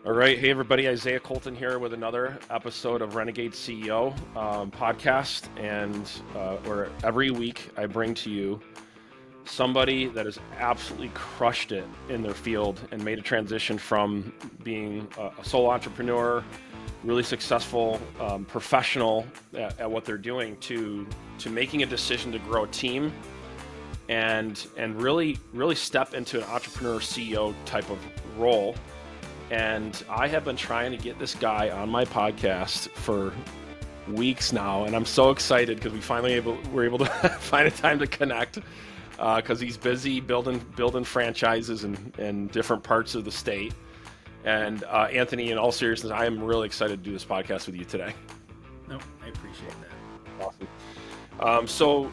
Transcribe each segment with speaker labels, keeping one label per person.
Speaker 1: All right. Hey, everybody. Isaiah Colton here with another episode of Renegade CEO podcast. And where every week I bring to you somebody that has absolutely crushed it in their field and made a transition from being a solo entrepreneur, really successful professional at what they're doing to making a decision to grow a team and really step into an entrepreneur CEO type of role. And I have been trying to get this guy on my podcast for weeks now, and I'm so excited because we're able to find a time to connect because he's busy building franchises in different parts of the state. And Anthony, in all seriousness, I am really excited to do this podcast with you today.
Speaker 2: No, I appreciate that.
Speaker 1: Awesome. So,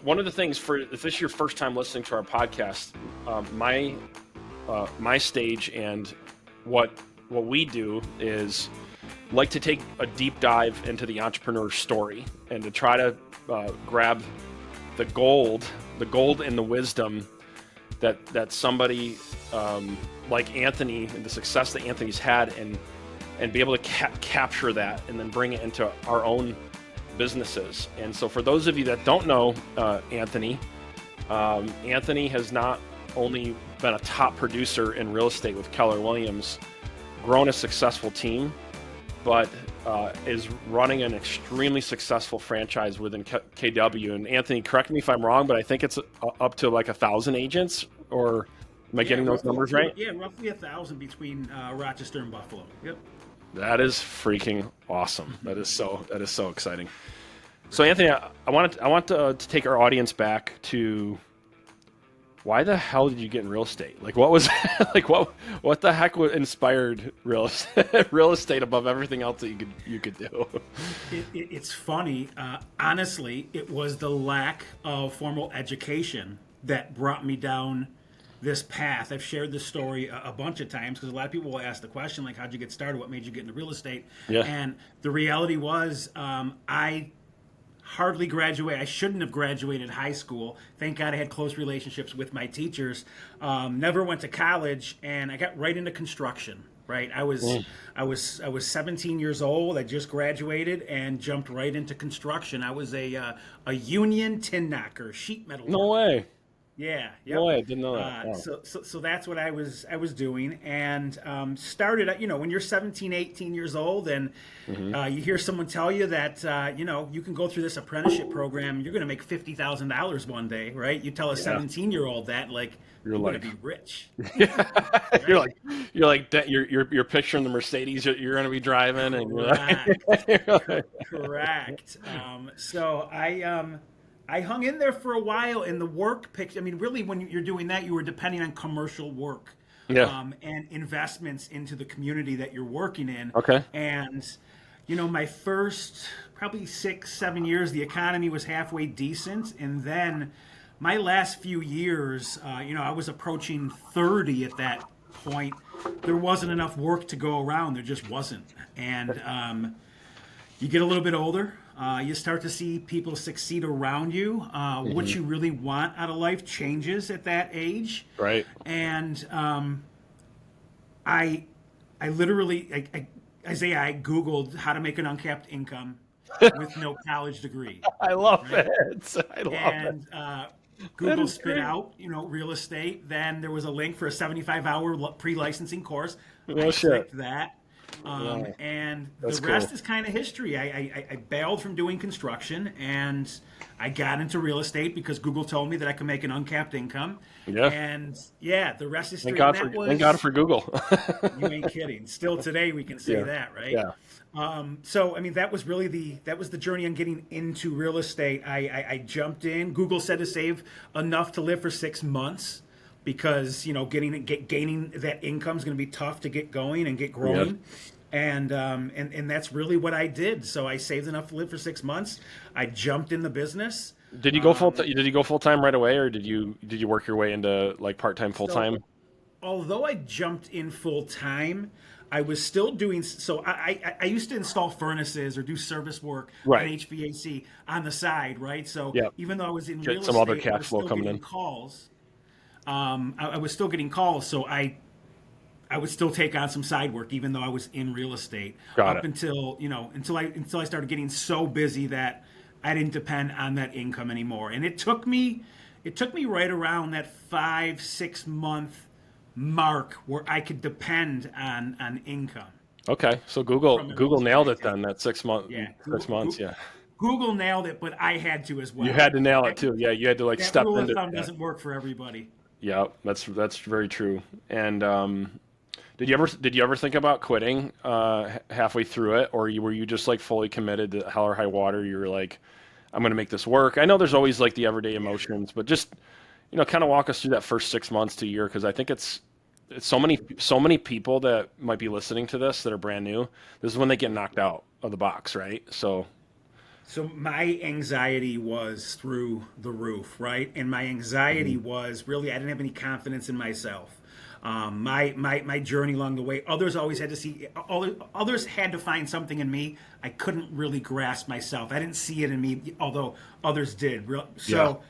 Speaker 1: one of the things if this is your first time listening to our podcast, my stage and what we do is like to take a deep dive into the entrepreneur story and to try to grab the gold and the wisdom that somebody like Anthony and the success that Anthony's had and be able to capture that and then bring it into our own businesses. And so for those of you that don't know Anthony has not only been a top producer in real estate with Keller Williams, grown a successful team, but is running an extremely successful franchise within KW. And Anthony, correct me if I'm wrong, but I think it's up to like 1,000 agents, or am I getting those numbers right?
Speaker 2: Yeah, roughly 1,000 between Rochester and Buffalo. Yep.
Speaker 1: That is freaking awesome. That is so exciting. So Anthony, I want to take our audience back to why the hell did you get in real estate? Like, what was like what the heck inspired real estate above everything else that you could do?
Speaker 2: It's funny. Honestly, it was the lack of formal education that brought me down this path. I've shared this story a bunch of times because a lot of people will ask the question, like, how'd you get started? What made you get into real estate?
Speaker 1: Yeah.
Speaker 2: And the reality was, I hardly graduated. I shouldn't have graduated high school. Thank God I had close relationships with my teachers. Never went to college, and I got right into construction. Right, I was 17 years old. I just graduated and jumped right into construction. I was a union tin knocker, sheet metal.
Speaker 1: No way.
Speaker 2: Yeah. Yep.
Speaker 1: No way, I didn't know that.
Speaker 2: Wow. So that's what I was doing, and started. When you're 17, 18 years old, and you hear someone tell you that you can go through this apprenticeship program, and you're going to make $50,000 one day, right? You tell a 17-year-old that, like, you're going to be rich.
Speaker 1: Right? You're picturing the Mercedes you're going to be driving, and
Speaker 2: correct. So I hung in there for a while in the work picture. I mean, really, when you're doing that, you were depending on commercial work and investments into the community that you're working in.
Speaker 1: Okay.
Speaker 2: And, my first probably 6-7 years, the economy was halfway decent. And then my last few years, I was approaching 30 at that point. There wasn't enough work to go around. There just wasn't. And you get a little bit older. You start to see people succeed around you. What you really want out of life changes at that age.
Speaker 1: Right.
Speaker 2: And I literally, Isaiah, I Googled how to make an uncapped income with no college degree.
Speaker 1: I love it. I love it.
Speaker 2: Google spit out, real estate. Then there was a link for a 75-hour pre-licensing course. I clicked that. And the rest is kind of history. I bailed from doing construction, and I got into real estate because Google told me that I could make an uncapped income. Yeah. And the rest is history.
Speaker 1: Thank God for Google.
Speaker 2: You ain't kidding. Still today we can say that, right?
Speaker 1: Yeah.
Speaker 2: So I mean, that was really the journey on getting into real estate. I jumped in. Google said to save enough to live for 6 months. Because gaining that income is going to be tough to get going and get growing, and that's really what I did. So I saved enough to live for 6 months. I jumped in the business.
Speaker 1: Did you go full time right away, or did you work your way into like part time, full time?
Speaker 2: Although I jumped in full time, I was still doing. So I used to install furnaces or do service work on HVAC on the side, right? So even though I was in real estate,
Speaker 1: other cash flow coming in.
Speaker 2: Calls. I was still getting calls, so I I would still take on some side work, even though I was in real estate,
Speaker 1: Got
Speaker 2: up
Speaker 1: it.
Speaker 2: until I started getting so busy that I didn't depend on that income anymore. And it took me right around that 5-6 month mark where I could depend on income
Speaker 1: Okay, so Google
Speaker 2: from the real
Speaker 1: Google
Speaker 2: estate
Speaker 1: nailed it
Speaker 2: activity.
Speaker 1: then. That
Speaker 2: Yeah,
Speaker 1: 6 months. Yeah,
Speaker 2: Google nailed it, but I had to as
Speaker 1: you
Speaker 2: well.
Speaker 1: had to nail it
Speaker 2: That,
Speaker 1: too. Yeah, you had to like
Speaker 2: that
Speaker 1: step
Speaker 2: rule of
Speaker 1: into
Speaker 2: thumb
Speaker 1: that.
Speaker 2: doesn't work for everybody.
Speaker 1: Yeah, that's very true. And did you ever think about quitting halfway through it, or were you just like fully committed to hell or high water? You were like, I'm going to make this work. I know there's always like the everyday emotions, but just kind of walk us through that first 6 months to a year, because I think it's so many people that might be listening to this that are brand new. This is when they get knocked out of the box, right? So
Speaker 2: So my anxiety was through the roof, right? And my anxiety
Speaker 1: mhm.
Speaker 2: was really I didn't have any confidence in myself. My journey along the way, others always had to see, others had to find something in me. I couldn't really grasp myself. I didn't see it in me, although others did.
Speaker 1: Yeah,
Speaker 2: So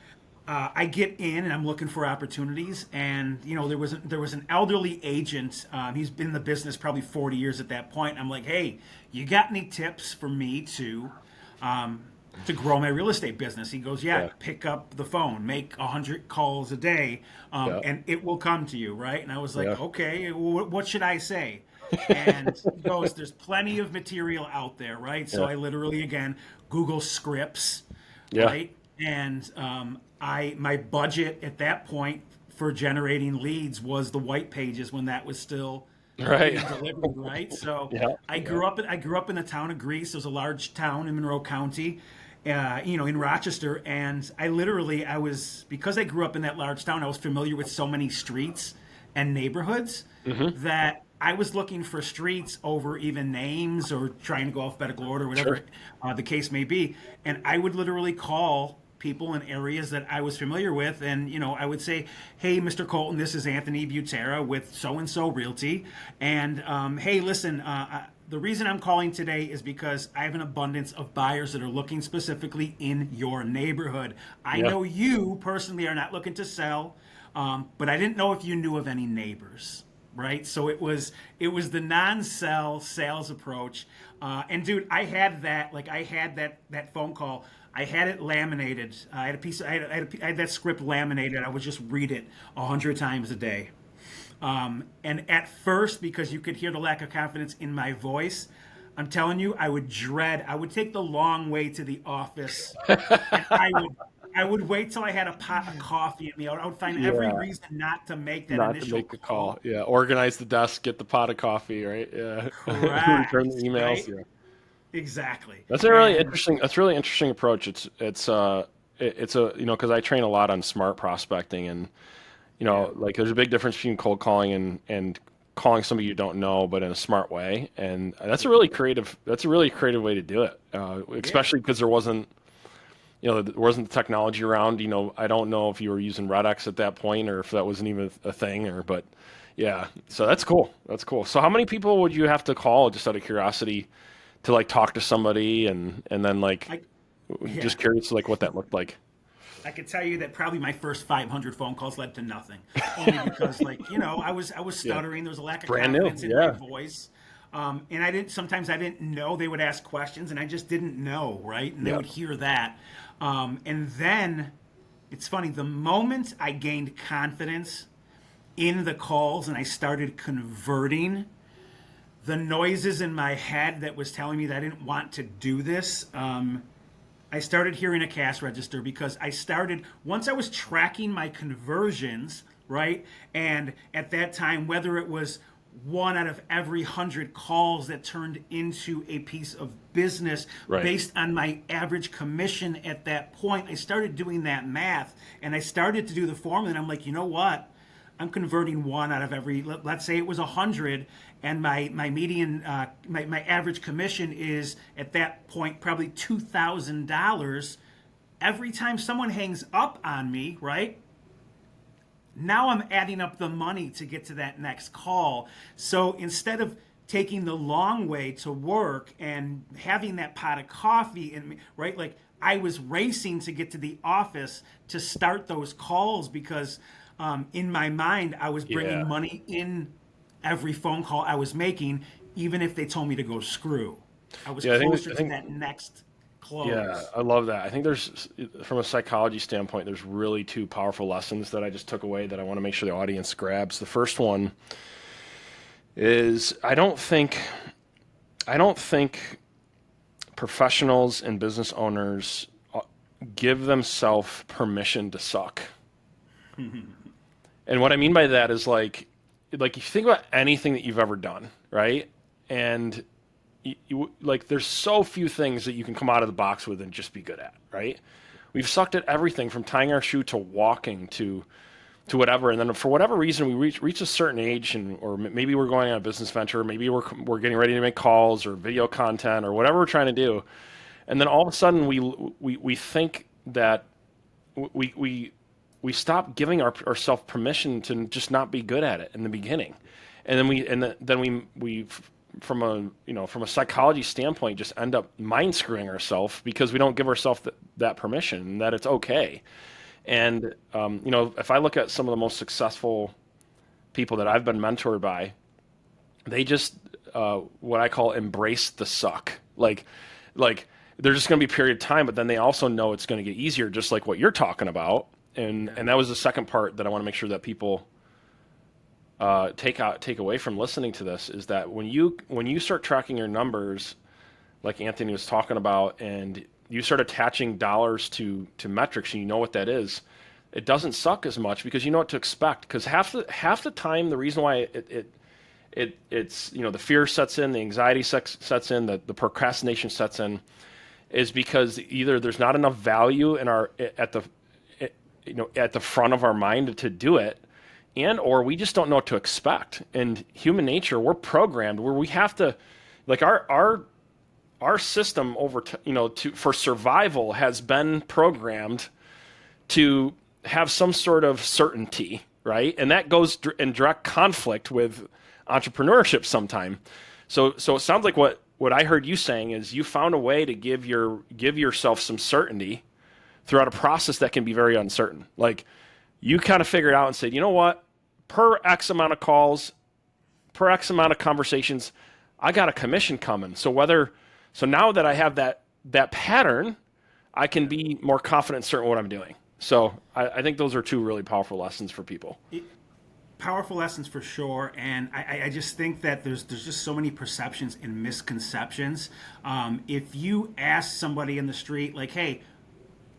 Speaker 2: I get in and I'm looking for opportunities. And there was an elderly agent. He's been in the business probably 40 years at that point. I'm like, hey, you got any tips for me to grow my real estate business? He goes, yeah,
Speaker 1: yeah,
Speaker 2: pick up the phone, make 100 calls a day,
Speaker 1: yeah,
Speaker 2: and it will come to you, right? And I was
Speaker 1: yeah,
Speaker 2: like, okay, what should I say? And he goes, there's plenty of material out there, right? So
Speaker 1: yeah,
Speaker 2: I literally, again, Google scripts,
Speaker 1: yeah.
Speaker 2: right? And my budget at that point for generating leads was the white pages when that was still
Speaker 1: Right.
Speaker 2: being delivered, right? So
Speaker 1: Yeah,
Speaker 2: I
Speaker 1: yeah.
Speaker 2: grew up. I grew up in the town of Greece. There's a large town in Monroe County, in Rochester, and I was because I grew up in that large town. I was familiar with so many streets and neighborhoods
Speaker 1: Hmm.
Speaker 2: that I was looking for streets over even names or trying to go alphabetical order,
Speaker 1: Sure.
Speaker 2: whatever the case may be. And I would literally call people in areas that I was familiar with, and I would say, "Hey, Mr. Colton, this is Anthony Butera with So and So Realty, and hey, listen, the reason I'm calling today is because I have an abundance of buyers that are looking specifically in your neighborhood. I
Speaker 1: Yeah.
Speaker 2: know you personally are not looking to sell, but I didn't know if you knew of any neighbors." Right, so it was the non-sell sales approach, and dude, I had that phone call. I had it laminated. I had a piece. I had that script laminated. I would just read it 100 times a day. And at first, because you could hear the lack of confidence in my voice, I'm telling you, I would dread. I would take the long way to the office, and I would wait till I had a pot of coffee in me. I would find every
Speaker 1: Yeah.
Speaker 2: reason not to make that
Speaker 1: Not to
Speaker 2: initial
Speaker 1: make a call.
Speaker 2: call.
Speaker 1: Yeah. Organize the desk, get the pot of coffee, right? Yeah. Return the
Speaker 2: Correct,
Speaker 1: emails.
Speaker 2: right?
Speaker 1: Yeah.
Speaker 2: Exactly.
Speaker 1: That's a really
Speaker 2: And
Speaker 1: interesting. That's a really interesting approach. It's a because I train a lot on smart prospecting, and
Speaker 2: yeah,
Speaker 1: like there's a big difference between cold calling and calling somebody you don't know, but in a smart way. And that's a
Speaker 2: yeah,
Speaker 1: really creative. That's a really creative way to do it.
Speaker 2: yeah.
Speaker 1: Especially because there wasn't the technology around. I don't know if you were using Redx at that point or if that wasn't even a thing, but yeah. So that's cool. That's cool. So how many people would you have to call, just out of curiosity, to like talk to somebody, and then like
Speaker 2: I yeah.
Speaker 1: just curious like what that looked like?
Speaker 2: I could tell you that probably my first 500 phone calls led to nothing, only because I was
Speaker 1: Yeah.
Speaker 2: stuttering. There was a lack of
Speaker 1: Brand new.
Speaker 2: confidence in my
Speaker 1: Yeah.
Speaker 2: voice, and I didn't know they would ask questions, and I just didn't know, right? And they
Speaker 1: Yeah.
Speaker 2: would hear that, and then it's funny. The moment I gained confidence in the calls and I started converting, the noises in my head that was telling me that I didn't want to do this, I started hearing a cash register because once I was tracking my conversions, right? And at that time, whether it was one out of every 100 calls that turned into a piece of business
Speaker 1: Right.
Speaker 2: based on my average commission at that point, I started doing that math and I started to do the formula. And I'm like, you know what? I'm converting one out of every, let's say it was 100, and my median, my average commission is at that point probably $2,000. Every time someone hangs up on me, right? Now I'm adding up the money to get to that next call. So instead of taking the long way to work and having that pot of coffee in me, right? Like I was racing to get to the office to start those calls because in my mind I was
Speaker 1: Yeah.
Speaker 2: bringing money in every phone call I was making, even if they told me to go screw. I was
Speaker 1: Yeah,
Speaker 2: closer to that next close.
Speaker 1: yeah, I love that. I think there's, from a psychology standpoint, there's really two powerful lessons that I just took away that I want to make sure the audience grabs. The first one is I don't think professionals and business owners give themselves permission to suck. And what I mean by that is like if you think about anything that you've ever done, right? And like there's so few things that you can come out of the box with and just be good at, right? We've sucked at everything from tying our shoe to walking to whatever, and then for whatever reason we reach a certain age, and or maybe we're going on a business venture, maybe we're getting ready to make calls or video content or whatever we're trying to do, and then all of a sudden we think that we stop giving ourselves permission to just not be good at it in the beginning, and then we from a psychology standpoint just end up mind screwing ourselves because we don't give ourselves that permission that it's okay. And if I look at some of the most successful people that I've been mentored by, they just what I call embrace the suck. Like there's just going to be a period of time, but then they also know it's going to get easier, just like what you're talking about. And that was the second part that I want to make sure that people take away from listening to this, is that when you start tracking your numbers, like Anthony was talking about, and you start attaching dollars to metrics, and you know what that is, it doesn't suck as much because you know what to expect. Because half the time, the reason why it's the fear sets in, the anxiety sets in, the procrastination sets in, is because either there's not enough value in at the front of our mind to do it, and or we just don't know what to expect. And human nature, we're programmed where we have to, like our system for survival has been programmed to have some sort of certainty, right? And that goes in direct conflict with entrepreneurship sometime. So it sounds like what I heard you saying is you found a way to give yourself some certainty throughout a process that can be very uncertain. Like you kind of figured out and said, you know what, per X amount of calls, per X amount of conversations, I got a commission coming. So now that I have that pattern, I can be more confident and certain what I'm doing. So I think those are two really powerful lessons for people.
Speaker 2: Powerful lessons for sure, and I just think that there's just so many perceptions and misconceptions. If you ask somebody in the street, like, hey,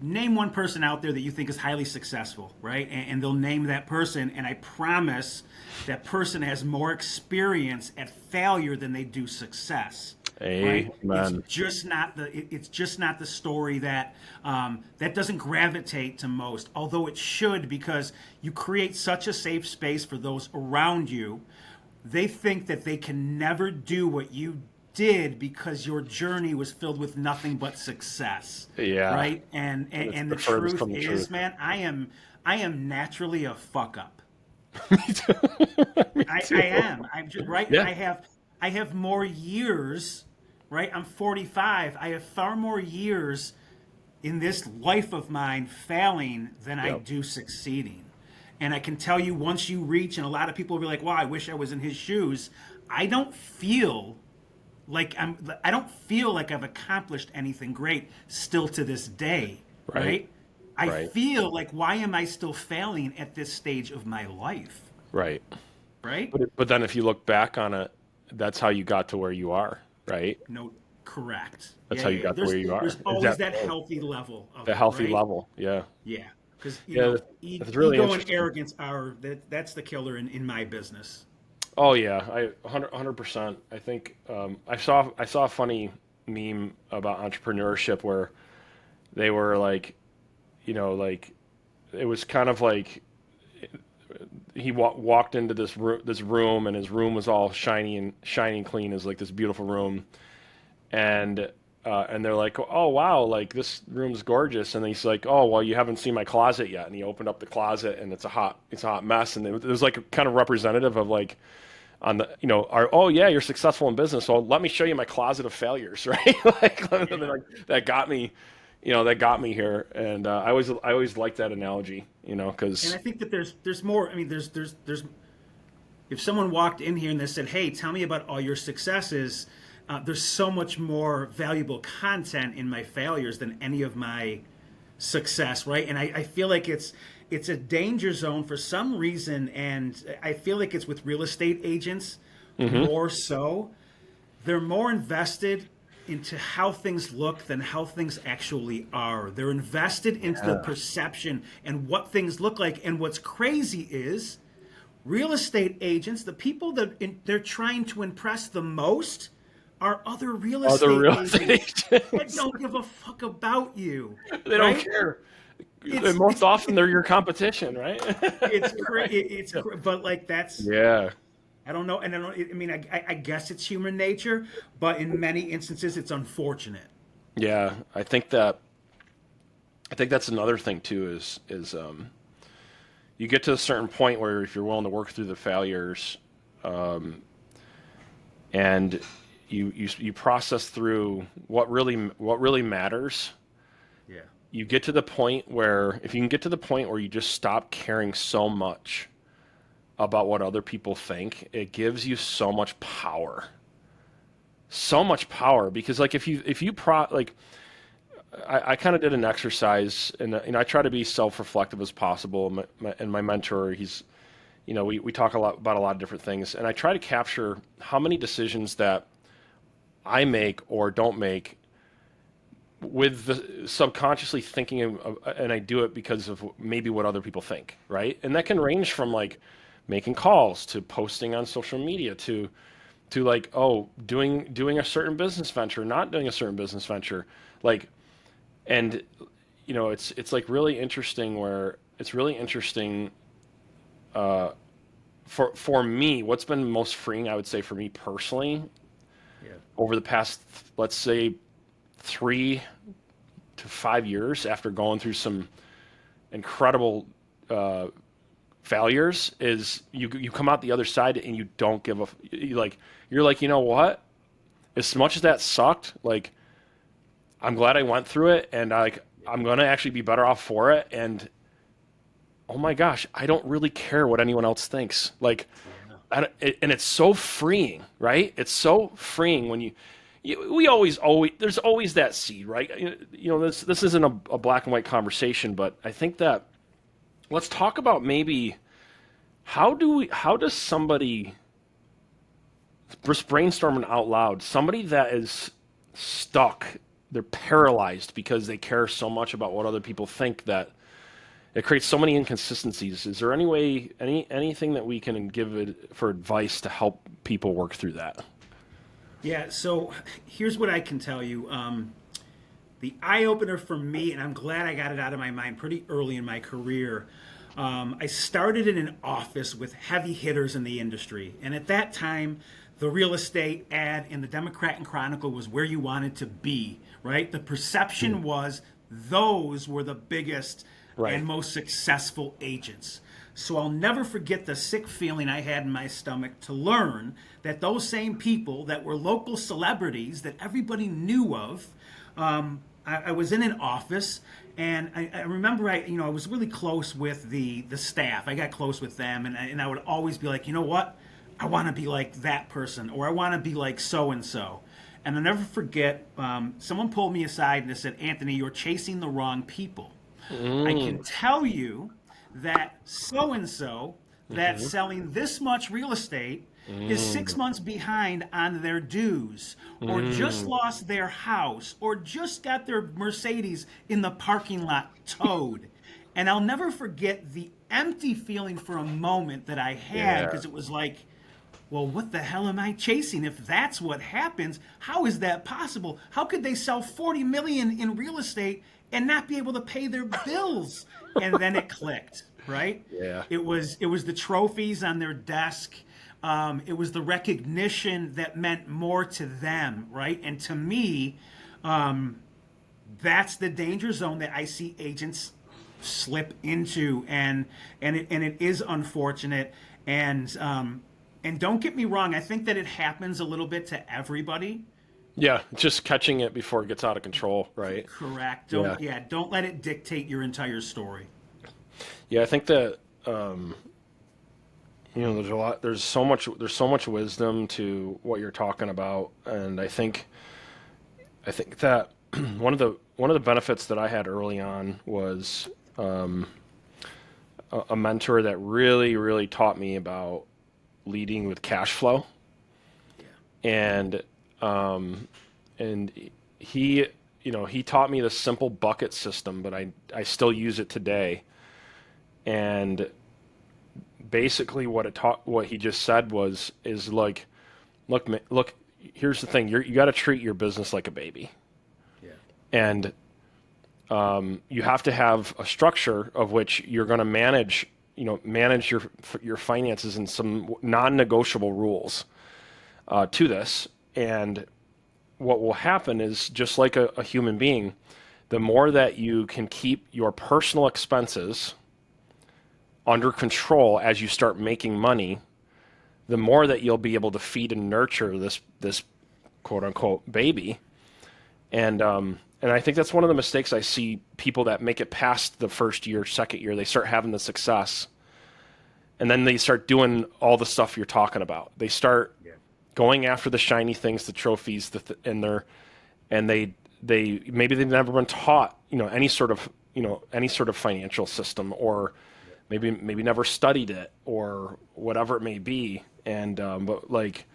Speaker 2: name one person out there that you think is highly successful, right? And they'll name that person, and I promise that person has more experience at failure than they do success. Right?
Speaker 1: Amen.
Speaker 2: It's just not the story that doesn't gravitate to most, although it should, because you create such a safe space for those around you. They think that they can never do what you did because your journey was filled with nothing but success.
Speaker 1: Yeah.
Speaker 2: Right? And the truth is, man, I am naturally a fuck up.
Speaker 1: Me too.
Speaker 2: I am. I'm just right.
Speaker 1: Yeah.
Speaker 2: I have more years, right? I'm 45. I have far more years in this life of mine failing than I do succeeding. And I can tell you, once you reach, and a lot of people will be like, "Wow, I wish I was in his shoes." I don't feel like I've accomplished anything great still to this day, right? I feel like, why am I still failing at this stage of my life?
Speaker 1: Right.
Speaker 2: Right?
Speaker 1: But then if you look back on it, that's how you got to where you are, right?
Speaker 2: No, correct.
Speaker 1: That's how you got to where you are.
Speaker 2: There's always that healthy level of
Speaker 1: the healthy
Speaker 2: right?
Speaker 1: level, yeah.
Speaker 2: Yeah, because
Speaker 1: that's really
Speaker 2: ego and arrogance that's the killer in my business.
Speaker 1: Oh yeah, 100%. I think I saw a funny meme about entrepreneurship where they were like, it was kind of like he walked into this room, and his room was all shiny and clean, as like this beautiful room, and they're like, oh wow, like this room's gorgeous, and he's like, oh well, you haven't seen my closet yet, and he opened up the closet, and it's a hot mess, and it was like kind of representative of like, on the oh yeah, you're successful in business, well let me show you my closet of failures, right? like that got me. That got me here, and I always like that analogy, because.
Speaker 2: And I think that there's more. I mean, there's If someone walked in here and they said, "Hey, tell me about all your successes," there's so much more valuable content in my failures than any of my success, right? And I feel like it's a danger zone for some reason, and I feel like it's with real estate agents more so. They're more invested into how things look than how things actually are. They're invested into the perception and what things look like. And what's crazy is real estate agents, the people that they're trying to impress the most, are other real estate agents that don't give a fuck about you.
Speaker 1: They don't care. And most often they're your competition, right?
Speaker 2: But like that's
Speaker 1: yeah.
Speaker 2: I don't know, and I mean, I guess it's human nature, but in many instances, it's unfortunate.
Speaker 1: Yeah, I think that's another thing too. Is you get to a certain point where if you're willing to work through the failures, and you process through what really matters.
Speaker 2: Yeah.
Speaker 1: You get to the point where if you can get to the point where you just stop caring so much about what other people think, it gives you so much power. So much power, because like I kind of did an exercise, and I try to be self-reflective as possible. And my mentor, he's, we talk about a lot of different things, and I try to capture how many decisions that I make or don't make with the subconsciously thinking and I do it because of maybe what other people think, right? And that can range from like making calls to posting on social media to like, doing a certain business venture, not doing a certain business venture, like, and it's like really interesting where it's really interesting for me. What's been most freeing, I would say, for me personally, over the past, let's say, 3 to 5 years after going through some incredible failures, is you come out the other side and you don't give a you're like, you know what, as much as that sucked, like, I'm glad I went through it, and I'm gonna actually be better off for it, and oh my gosh, I don't really care what anyone else thinks, like, and it's so freeing, right? It's so freeing when we always there's always that seed, right? This isn't a black and white conversation, but I think that let's talk about maybe how does somebody, just brainstorming out loud, somebody that is stuck, they're paralyzed because they care so much about what other people think that it creates so many inconsistencies. Is there any way, anything that we can give it for advice to help people work through that?
Speaker 2: Yeah, so here's what I can tell you. The eye-opener for me, and I'm glad I got it out of my mind pretty early in my career, I started in an office with heavy hitters in the industry. And at that time, the real estate ad in the Democrat and Chronicle was where you wanted to be, right? The perception was those were the biggest and most successful agents. So I'll never forget the sick feeling I had in my stomach to learn that those same people that were local celebrities that everybody knew of, I was in an office, and I remember I was really close with the staff. I got close with them, and I would always be like, you know what? I want to be like that person, or I want to be like so-and-so. And I'll never forget, someone pulled me aside and they said, Anthony, you're chasing the wrong people. I can tell you that so-and-so that's selling this much real estate is 6 months behind on their dues, or just lost their house, or just got their Mercedes in the parking lot towed. And I'll never forget the empty feeling for a moment that I had, because it was like, well, what the hell am I chasing? If that's what happens, how is that possible? How could they sell 40 million in real estate and not be able to pay their bills? And then it clicked, right?
Speaker 1: Yeah.
Speaker 2: It was the trophies on their desk. It was the recognition that meant more to them, right? And to me, that's the danger zone that I see agents slip into, and it is unfortunate. And don't get me wrong, I think that it happens a little bit to everybody.
Speaker 1: Yeah, just catching it before it gets out of control, right?
Speaker 2: Correct. Don't let it dictate your entire story.
Speaker 1: Yeah, I think that there's so much wisdom to what you're talking about, and I think that one of the benefits that I had early on was a mentor that really taught me about leading with cash flow, and um, and he he taught me the simple bucket system, but I still use it today. And basically, what he just said is like, look, here's the thing, you got to treat your business like a baby,
Speaker 2: Yeah.
Speaker 1: and you have to have a structure of which you're going to manage your finances and some non-negotiable rules to this. And what will happen is, just like a human being, the more that you can keep your personal expenses under control as you start making money, the more that you'll be able to feed and nurture this quote unquote baby. And I think that's one of the mistakes I see people that make it past the first year, second year. They start having the success, and then they start doing all the stuff you're talking about. They start going after the shiny things, the trophies, and they maybe they've never been taught any sort of financial system, or maybe never studied it, or whatever it may be. And but like,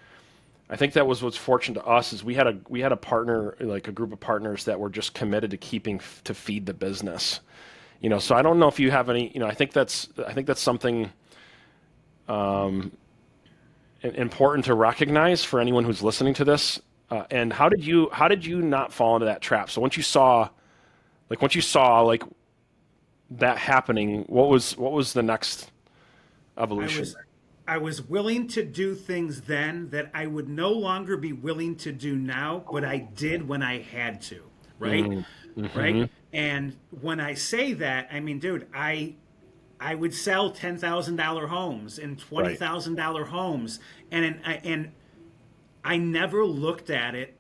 Speaker 1: I think that was what's fortunate to us, is we had a partner, like a group of partners that were just committed to to feed the business. So I don't know if you have any. I think that's something important to recognize for anyone who's listening to this. And how did you not fall into that trap? So once you saw like that happening, what was the next evolution?
Speaker 2: I was willing to do things then that I would no longer be willing to do now, but I did when I had to, right?
Speaker 1: Mm-hmm.
Speaker 2: Right? And when I say that, I mean, dude, I would sell $10,000 homes and $20,000 homes, and I never looked at it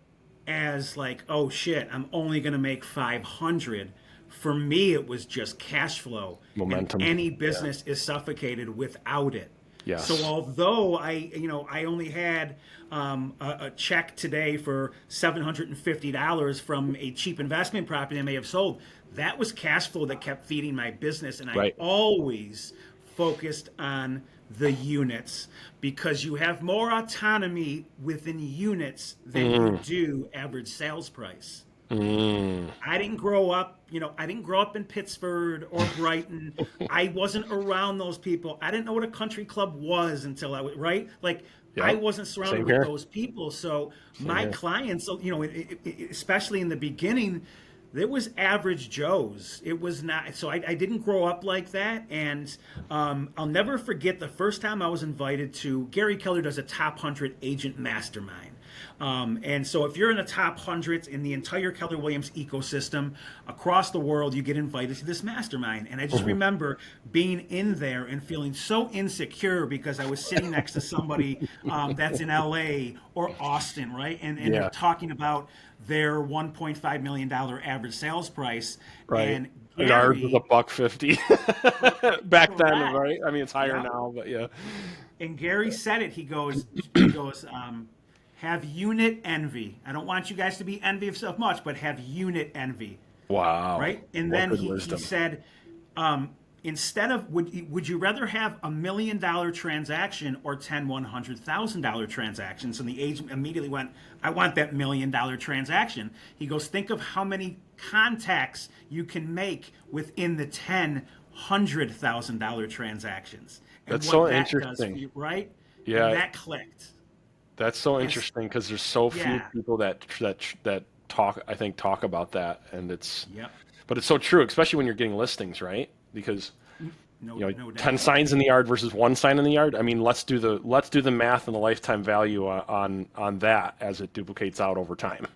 Speaker 2: as like, oh shit, I'm only going to make 500. For me, it was just cash flow.
Speaker 1: Momentum.
Speaker 2: And any business is suffocated without it.
Speaker 1: Yes.
Speaker 2: So although I only had a check today for $750 from a cheap investment property I may have sold, that was cash flow that kept feeding my business, and I always focused on the units, because you have more autonomy within units than you do average sales price. I didn't grow up, in Pittsburgh or Brighton. I wasn't around those people. I didn't know what a country club was until I was, right? Like, I wasn't surrounded with those people. So my clients, especially in the beginning, there was average Joes. It was not, so I didn't grow up like that. And I'll never forget the first time I was invited to, Gary Keller does a top 100 agent mastermind. And so if you're in the top hundreds in the entire Keller Williams ecosystem across the world, you get invited to this mastermind. And I just remember being in there and feeling so insecure because I was sitting next to somebody that's in LA or Austin, right? And they're talking about their $1.5 million average sales price.
Speaker 1: Right.
Speaker 2: And
Speaker 1: ours was $150 back then, right? I mean, it's higher now, but yeah.
Speaker 2: And Gary said it. He goes, have unit envy. I don't want you guys to be envious of much, but have unit envy.
Speaker 1: Wow.
Speaker 2: Right? And then he said, instead of, would you rather have $1 million transaction or 10 $100,000 transactions? And the agent immediately went, I want that $1 million transaction. He goes, think of how many contacts you can make within the 10 $100,000 transactions. And
Speaker 1: that's so interesting.
Speaker 2: Does for you, right?
Speaker 1: Yeah.
Speaker 2: And that clicked.
Speaker 1: That's so interesting, because there's so few people that talk about that, and but it's so true, especially when you're getting listings, right? Because no 10 signs in the yard versus 1 sign in the yard. I mean, let's do the math and the lifetime value on that as it duplicates out over time.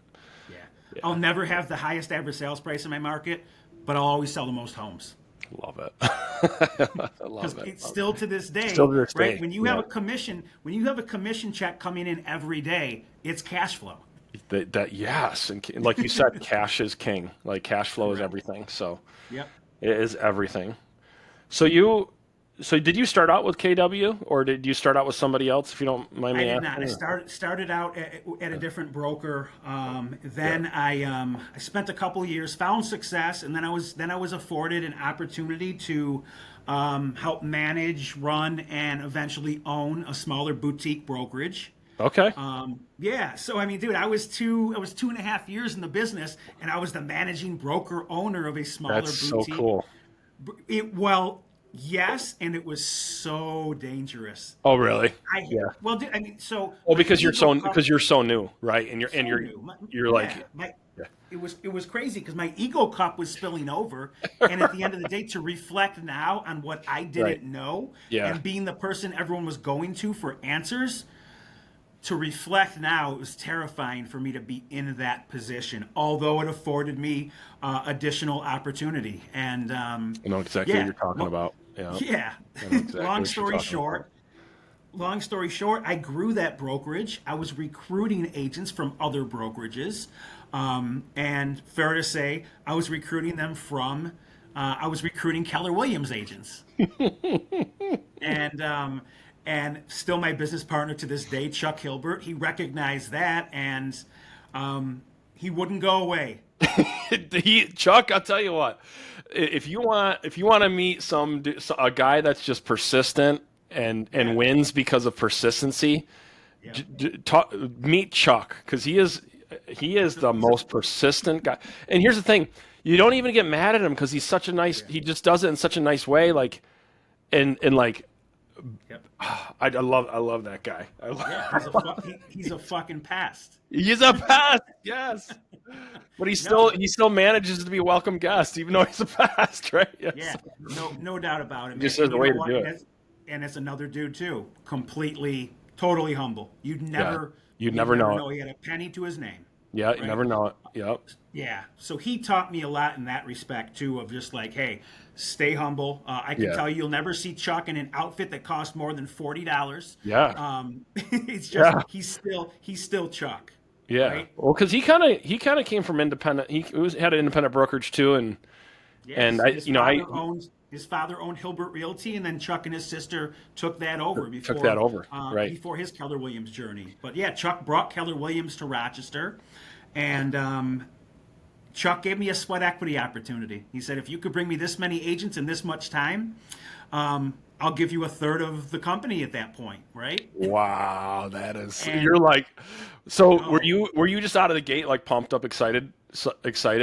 Speaker 2: Yeah. I'll never have the highest average sales price in my market, but I'll always sell the most homes.
Speaker 1: Love it. I love it.
Speaker 2: It's still to this day, right? When you have a commission check coming in every day, it's cash flow.
Speaker 1: Yes, and like you said, cash is king. Like, cash flow is everything. So it is everything. So So did you start out with KW or did you start out with somebody else? If you don't mind
Speaker 2: I
Speaker 1: me
Speaker 2: did not. I
Speaker 1: asking.
Speaker 2: started out at a different broker.
Speaker 1: Yeah.
Speaker 2: Then I spent a couple years, found success, and then I was afforded an opportunity to help manage, run, and eventually own a smaller boutique brokerage.
Speaker 1: Okay.
Speaker 2: Yeah, so I mean, dude, I was 2.5 years in the business, and I was the managing broker owner of a smaller
Speaker 1: That's so
Speaker 2: boutique.
Speaker 1: cool.
Speaker 2: Well, yes, and it was so dangerous.
Speaker 1: Oh, really?
Speaker 2: I
Speaker 1: Yeah.
Speaker 2: well, dude, I mean, so
Speaker 1: Well,
Speaker 2: my ego cup
Speaker 1: because you're so new, right? And
Speaker 2: so new.
Speaker 1: you're
Speaker 2: Yeah,
Speaker 1: like,
Speaker 2: my
Speaker 1: yeah,
Speaker 2: it was crazy because my ego cup was spilling over, and at the end of the day, to reflect now on what I
Speaker 1: right.
Speaker 2: didn't know
Speaker 1: Yeah.
Speaker 2: and being the person everyone was going to for answers, to reflect now, it was terrifying for me to be in that position, although it afforded me additional opportunity. And
Speaker 1: I know exactly what
Speaker 2: yeah,
Speaker 1: you're talking about. Yeah.
Speaker 2: yeah.
Speaker 1: I know exactly
Speaker 2: long
Speaker 1: what you're
Speaker 2: story
Speaker 1: talking about.
Speaker 2: short, long story short, I grew that brokerage. I was recruiting agents from other brokerages, and fair to say, I was recruiting Keller Williams agents. And still my business partner to this day, Chuck Hilbert, he recognized that, and he wouldn't go away.
Speaker 1: Chuck, I'll tell you what. If you want to meet a guy that's just persistent and
Speaker 2: Yeah,
Speaker 1: wins because of persistency,
Speaker 2: yeah.
Speaker 1: meet Chuck because he is
Speaker 2: He's a
Speaker 1: the
Speaker 2: he's a
Speaker 1: most persistent guy. And here's the thing, you don't even get mad at him because he's such a nice.
Speaker 2: yeah,
Speaker 1: He just does it in such a nice way. Like and like
Speaker 2: yep,
Speaker 1: I love that guy.
Speaker 2: yeah. He's a fucking pest.
Speaker 1: He's a pest, yes, but
Speaker 2: No,
Speaker 1: he still manages to be a welcome guest even though he's a pest, right? Yes,
Speaker 2: yeah, no doubt about it,
Speaker 1: he
Speaker 2: man.
Speaker 1: just has
Speaker 2: And
Speaker 1: a
Speaker 2: you
Speaker 1: way
Speaker 2: know
Speaker 1: to
Speaker 2: what?
Speaker 1: do
Speaker 2: And
Speaker 1: it.
Speaker 2: it's another dude too, completely, totally humble.
Speaker 1: Yeah, you'd
Speaker 2: You'd
Speaker 1: never
Speaker 2: never
Speaker 1: know it.
Speaker 2: know he had a penny to his name,
Speaker 1: Yeah, you
Speaker 2: right?
Speaker 1: never know it. Yep.
Speaker 2: Yeah, so he taught me a lot in that respect too, of just like, hey, stay humble. I can
Speaker 1: Yeah.
Speaker 2: tell you'll never see Chuck in an outfit that costs more than $40.
Speaker 1: Yeah.
Speaker 2: It's just
Speaker 1: Yeah.
Speaker 2: he's still Chuck,
Speaker 1: Yeah.
Speaker 2: right?
Speaker 1: Well, because he kind of came from independent. Had an independent brokerage too, and
Speaker 2: Yes,
Speaker 1: I
Speaker 2: his father owned Hilbert Realty, and then Chuck and his sister took that over
Speaker 1: took that over. Right.
Speaker 2: before his Keller Williams journey. But yeah, Chuck brought Keller Williams to Rochester, and Chuck gave me a sweat equity opportunity. He said, if you could bring me this many agents in this much time, I'll give you a third of the company at that point, right?
Speaker 1: Wow, that is.
Speaker 2: And
Speaker 1: You're like, so
Speaker 2: oh,
Speaker 1: were you just out of the gate like pumped up, excited,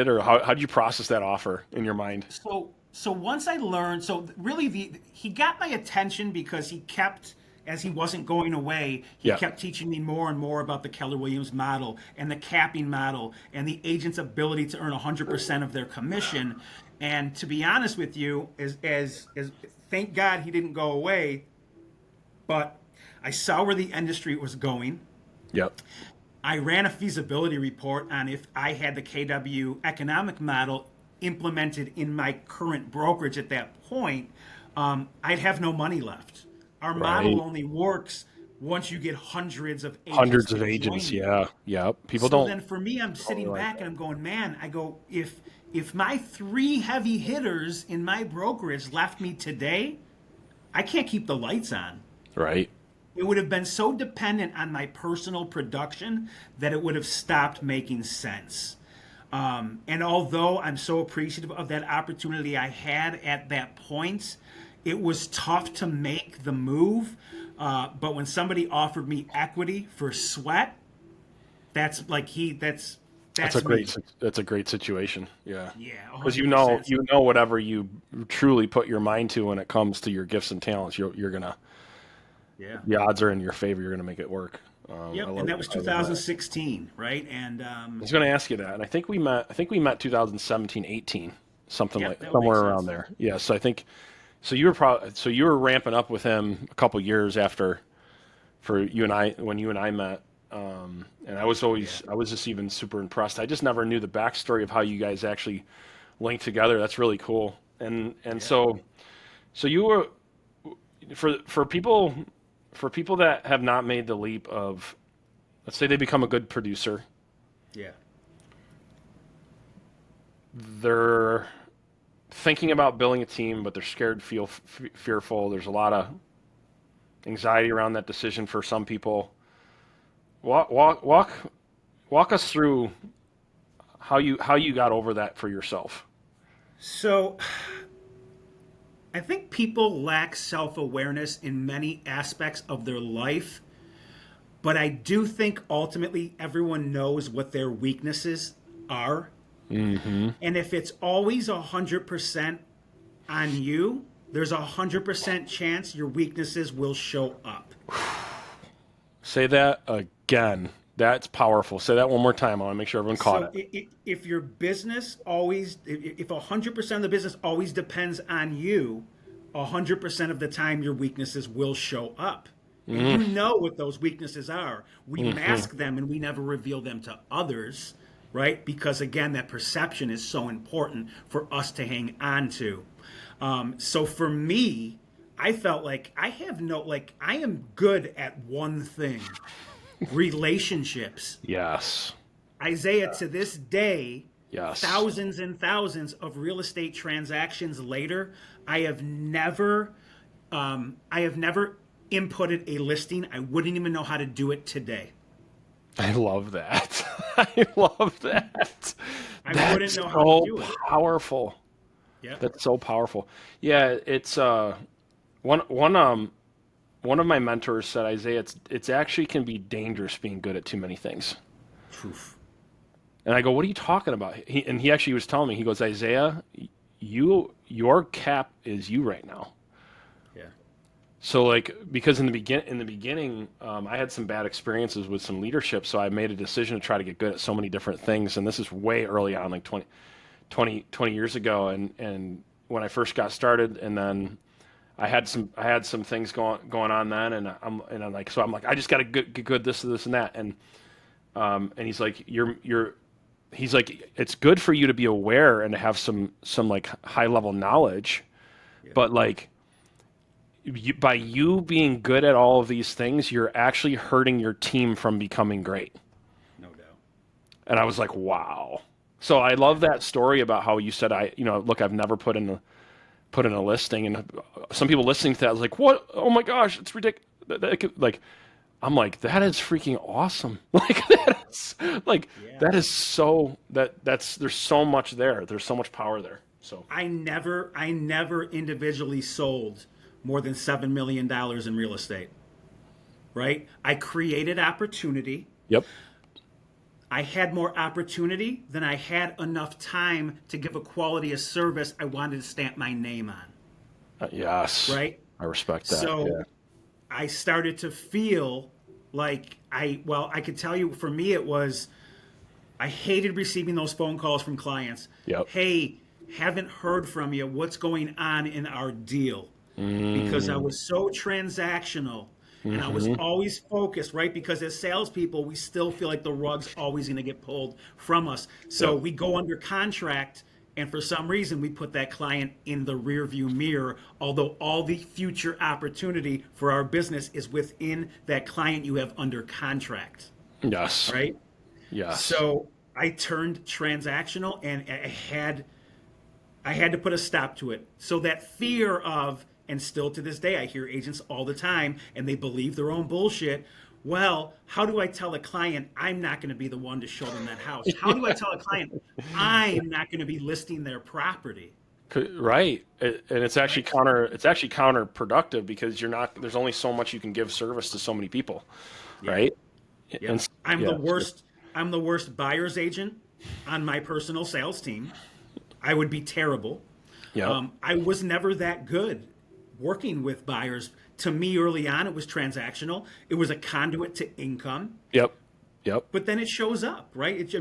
Speaker 1: or how did you process that offer in your mind?
Speaker 2: so once I learned, so really he got my attention because he kept, as he wasn't going away, he
Speaker 1: Yeah.
Speaker 2: kept teaching me more and more about the Keller Williams model and the capping model and the agent's ability to earn 100% of their commission. And to be honest with you, as thank God he didn't go away, but I saw where the industry was going.
Speaker 1: Yep.
Speaker 2: I ran a feasibility report on if I had the KW economic model implemented in my current brokerage at that point, I'd have no money left. Our model
Speaker 1: Right.
Speaker 2: only works once you get hundreds of agents
Speaker 1: Hundreds
Speaker 2: to
Speaker 1: of
Speaker 2: join
Speaker 1: agents.
Speaker 2: you.
Speaker 1: Yeah. Yeah. People
Speaker 2: So
Speaker 1: don't
Speaker 2: then for me, I'm
Speaker 1: really
Speaker 2: sitting
Speaker 1: like
Speaker 2: back
Speaker 1: that.
Speaker 2: and I'm going, man, I go, if my three heavy hitters in my brokerage left me today, I can't keep the lights on.
Speaker 1: Right.
Speaker 2: It would have been so dependent on my personal production that it would have stopped making sense. And although I'm so appreciative of that opportunity I had at that point, it was tough to make the move. But when somebody offered me equity for sweat, that's like that's me.
Speaker 1: That's a great situation. Yeah.
Speaker 2: Yeah,
Speaker 1: Because
Speaker 2: 100%.
Speaker 1: you know whatever you truly put your mind to when it comes to your gifts and talents, you're gonna
Speaker 2: Yeah.
Speaker 1: the odds are in your favor. You're gonna make it work.
Speaker 2: Yep, and that was
Speaker 1: I love that.
Speaker 2: 2016, right? And
Speaker 1: I was gonna ask you that, and I think we met 2017, 18, something
Speaker 2: yep,
Speaker 1: like
Speaker 2: that would make
Speaker 1: somewhere around
Speaker 2: sense.
Speaker 1: there. Yeah. So I think so you were ramping up with him a couple years after for you and I when you and I met. And
Speaker 2: Yeah,
Speaker 1: I was just even super impressed. I just never knew the backstory of how you guys actually linked together. That's really cool. And
Speaker 2: yeah,
Speaker 1: so you were for people that have not made the leap of, let's say they become a good producer,
Speaker 2: yeah,
Speaker 1: they're thinking about building a team, but they're scared, feel fearful. There's a lot of anxiety around that decision for some people. Walk us through how you got over that for yourself.
Speaker 2: So I think people lack self-awareness in many aspects of their life, but I do think ultimately everyone knows what their weaknesses are.
Speaker 1: Mm-hmm.
Speaker 2: And if it's always 100% on you, there's 100% chance your weaknesses will show up.
Speaker 1: Say that again. That's powerful. Say that one more time. I want to make sure everyone caught it.
Speaker 2: If your business always, if 100% of the business always depends on you, 100% of the time your weaknesses will show up. And you know what those weaknesses are. We mask them and we never reveal them to others, right? Because again, that perception is so important for us to hang on to. So for me, I felt like I am good at one thing: relationships.
Speaker 1: Yes.
Speaker 2: Isaiah, to this day,
Speaker 1: Yes.
Speaker 2: thousands and thousands of real estate transactions later, I have never inputted a listing. I wouldn't even know how to do it today.
Speaker 1: I love that. I love that.
Speaker 2: I wouldn't know how to do it.
Speaker 1: Powerful.
Speaker 2: Yeah.
Speaker 1: That's so powerful. Yeah, it's one of my mentors said, Isaiah, it's actually can be dangerous being good at too many things.
Speaker 2: Oof.
Speaker 1: And I go, what are you talking about? He actually was telling me, he goes, Isaiah, your cap is you right now.
Speaker 2: Yeah.
Speaker 1: So like, because in the beginning, I had some bad experiences with some leadership. So I made a decision to try to get good at so many different things. And this is way early on, like 20 years ago. And when I first got started, and then I had some things going on then. And I'm like, I just got to get good, this and that. And he's like, he's like, it's good for you to be aware and to have some like high level knowledge, but like by you being good at all of these things, you're actually hurting your team from becoming great.
Speaker 2: No doubt.
Speaker 1: And I was like, wow. So I love that story about how you said, look, I've never put in a listing, and some people listening to that was like, what? Oh my gosh, it's ridiculous. Like, I'm like, that is freaking awesome. Like that is so there's so much there. There's so much power there. So
Speaker 2: I never individually sold more than $7 million in real estate. Right? I created opportunity.
Speaker 1: Yep.
Speaker 2: I had more opportunity than I had enough time to give a quality of service I wanted to stamp my name on.
Speaker 1: Yes.
Speaker 2: Right?
Speaker 1: I respect that.
Speaker 2: So
Speaker 1: yeah.
Speaker 2: I started to feel like I could tell you, for me it was, I hated receiving those phone calls from clients.
Speaker 1: Yep.
Speaker 2: Hey, haven't heard from you. What's going on in our deal? Because I was so transactional and I was always focused, right? Because as salespeople, we still feel like the rug's always going to get pulled from us. So we go under contract, and for some reason, we put that client in the rearview mirror, although all the future opportunity for our business is within that client you have under contract.
Speaker 1: Yes.
Speaker 2: Right?
Speaker 1: Yes.
Speaker 2: So I turned transactional, and I had to put a stop to it. So that fear of, and still to this day, I hear agents all the time, and they believe their own bullshit. Well, how do I tell a client I'm not going to be the one to show them that house? How do I tell a client I'm not going to be listing their property?
Speaker 1: Right. And it's actually counterproductive, because there's only so much you can give service to so many people.
Speaker 2: Yeah.
Speaker 1: Right.
Speaker 2: Yeah. I'm the worst buyer's agent on my personal sales team. I would be terrible.
Speaker 1: Yeah.
Speaker 2: I was never that good working with buyers. To me, early on, it was transactional. It was a conduit to income.
Speaker 1: Yep.
Speaker 2: But then it shows up, right?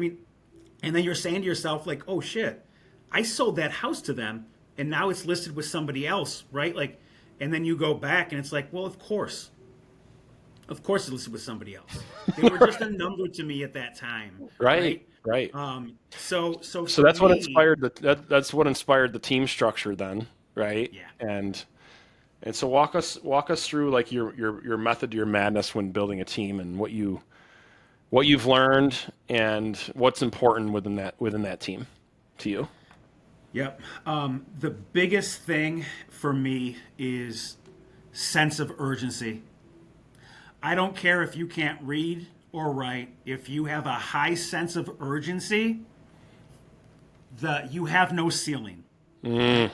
Speaker 2: And then you're saying to yourself, like, oh shit, I sold that house to them, and now it's listed with somebody else, right? Like, and then you go back, and it's like, well, of course it's listed with somebody else. They were just a number to me at that time.
Speaker 1: Right.
Speaker 2: So
Speaker 1: that's what inspired that's what inspired the team structure then, right?
Speaker 2: Yeah.
Speaker 1: And so walk us through like your method to your madness when building a team, and what you've learned and what's important within that team to you.
Speaker 2: Yep. The biggest thing for me is sense of urgency. I don't care if you can't read or write. If you have a high sense of urgency, you have no ceiling.
Speaker 1: Mm,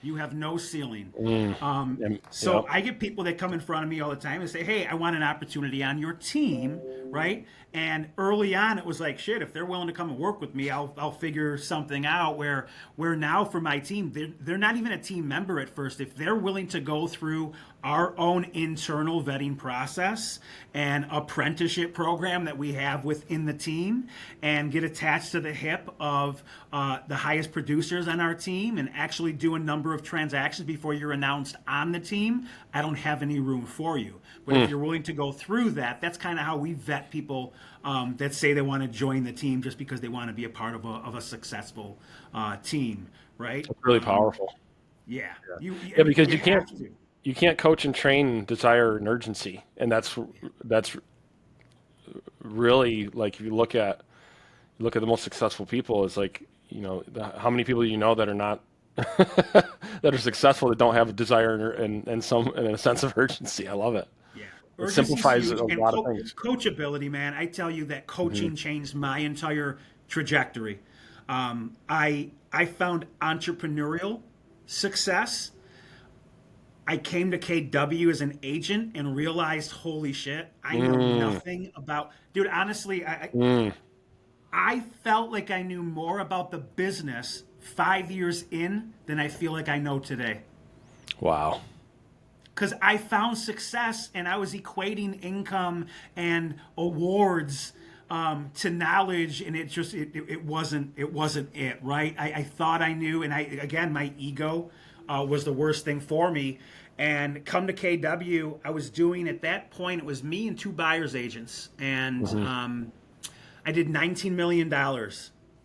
Speaker 2: You have no ceiling.
Speaker 1: mm,
Speaker 2: So
Speaker 1: yep.
Speaker 2: I get people that come in front of me all the time and say, "Hey, I want an opportunity on your team," right? And early on, it was like, "Shit, if they're willing to come and work with me, I'll figure something out." Where now for my team, they're not even a team member at first. If they're willing to go through our own internal vetting process and apprenticeship program that we have within the team, and get attached to the hip of the highest producers on our team, and actually do a number of transactions before you're announced on the team, I don't have any room for you. But if
Speaker 1: Mm,
Speaker 2: you're willing to go through that, that's kind of how we vet people that say they want to join the team just because they want to be a part of a successful team, right?
Speaker 1: it's really powerful.
Speaker 2: Yeah, I
Speaker 1: Yeah,
Speaker 2: mean,
Speaker 1: because
Speaker 2: you have to.
Speaker 1: you can't coach and train desire and urgency, and that's really like if you look at the most successful people, it's like how many people do you know that are not that are successful that don't have a desire and a sense of urgency. I love it.
Speaker 2: Yeah,
Speaker 1: It
Speaker 2: urgency's
Speaker 1: simplifies a
Speaker 2: huge, and
Speaker 1: lot of things.
Speaker 2: coachability, man. I tell you that
Speaker 1: Hmm.
Speaker 2: coaching changed my entire trajectory. I found entrepreneurial success. I came to KW as an agent and realized, holy shit, I know
Speaker 1: Mm,
Speaker 2: nothing about. Dude, honestly,
Speaker 1: mm,
Speaker 2: I felt like I knew more about the business 5 years in than I feel like I know today.
Speaker 1: wow.
Speaker 2: Because I found success and I was equating income and awards to knowledge, and it wasn't it, right? I thought I knew, and again, my ego was the worst thing for me. And come to KW, I was doing at that point, it was me and two buyers agents, and
Speaker 1: Hmm.
Speaker 2: I did $19 million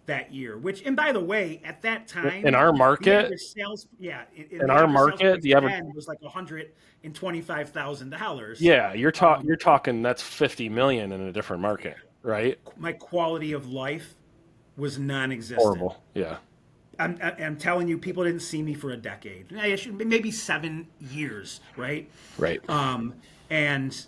Speaker 2: that year. Which, and by the way, at that
Speaker 1: In
Speaker 2: time,
Speaker 1: our
Speaker 2: the
Speaker 1: market,
Speaker 2: average sales, yeah, in
Speaker 1: in
Speaker 2: the
Speaker 1: our
Speaker 2: average sales
Speaker 1: market,
Speaker 2: price
Speaker 1: the average,
Speaker 2: then was like $125,000.
Speaker 1: yeah, you're talking that's 50 million in a different
Speaker 2: Yeah,
Speaker 1: market, right?
Speaker 2: my quality of life was non-existent.
Speaker 1: Horrible. Yeah.
Speaker 2: I'm telling you, people didn't see me for a decade. Maybe 7 years, right?
Speaker 1: Right.
Speaker 2: And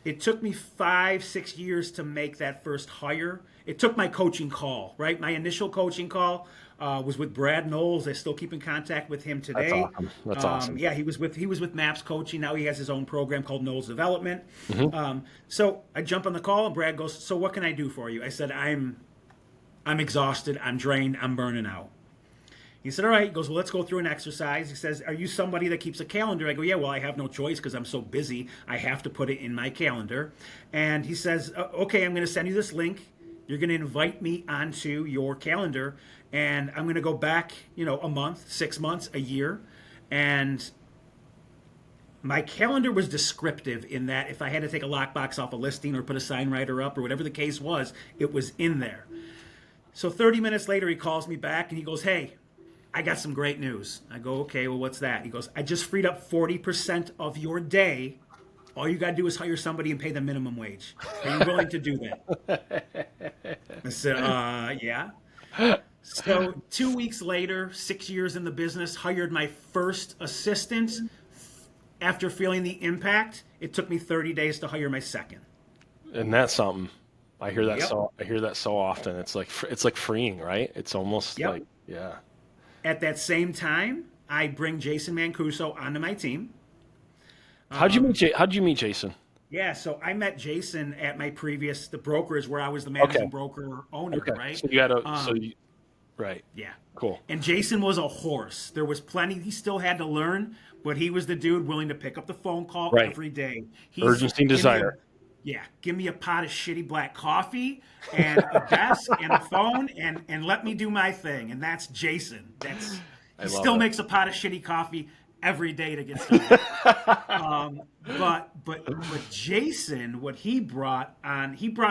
Speaker 2: it took me 5, 6 years to make that first hire. It took my coaching call, right? My initial coaching call was with Brad Knowles. I still keep in contact with him
Speaker 1: That's
Speaker 2: today.
Speaker 1: awesome. That's awesome.
Speaker 2: Yeah, he was with Maps Coaching. Now he has his own program called Knowles Development.
Speaker 1: Hmm.
Speaker 2: So I jump on the call, and Brad goes, "So what can I do for you?" I said, "I'm exhausted. I'm drained. I'm burning out." He said, "All right." He goes, "Well, let's go through an exercise." He says, "Are you somebody that keeps a calendar?" I go, "Yeah, well, I have no choice because I'm so busy. I have to put it in my calendar." And he says, "Okay, I'm going to send you this link. You're going to invite me onto your calendar, and I'm going to go back, a month, 6 months, a year." And my calendar was descriptive in that if I had to take a lockbox off a listing or put a sign writer up or whatever the case was, it was in there. So 30 minutes later, he calls me back and he goes, "Hey, I got some great news." I go, "Okay, well, what's that?" He goes, "I just freed up 40% of your day. All you got to do is hire somebody and pay them minimum wage. Are you willing to do that?" I said, yeah. So 2 weeks later, 6 years in the business, hired my first assistant. After feeling the impact, it took me 30 days to hire my second.
Speaker 1: And that's something.
Speaker 2: Yep.
Speaker 1: I hear that so often. It's like freeing, right? It's almost
Speaker 2: Yep.
Speaker 1: like yeah.
Speaker 2: At that same time, I bring Jason Mancuso onto my team.
Speaker 1: How'd you meet Jason?
Speaker 2: Yeah, so I met Jason at the brokerage where I was the
Speaker 1: Okay.
Speaker 2: managing broker owner,
Speaker 1: Okay.
Speaker 2: right?
Speaker 1: So you got to so
Speaker 2: Um,
Speaker 1: you right.
Speaker 2: yeah.
Speaker 1: Cool.
Speaker 2: And Jason was a horse. There was plenty he still had to learn, but he was the dude willing to pick up the phone call
Speaker 1: Right.
Speaker 2: every day. He's
Speaker 1: Urgency and
Speaker 2: give me a
Speaker 1: desire.
Speaker 2: yeah, give me a pot of shitty black coffee and a desk and a phone and let me do my thing. And that's Jason.
Speaker 1: I
Speaker 2: He
Speaker 1: love
Speaker 2: still
Speaker 1: it.
Speaker 2: makes a pot of shitty coffee every day to get started. But Jason, what he brought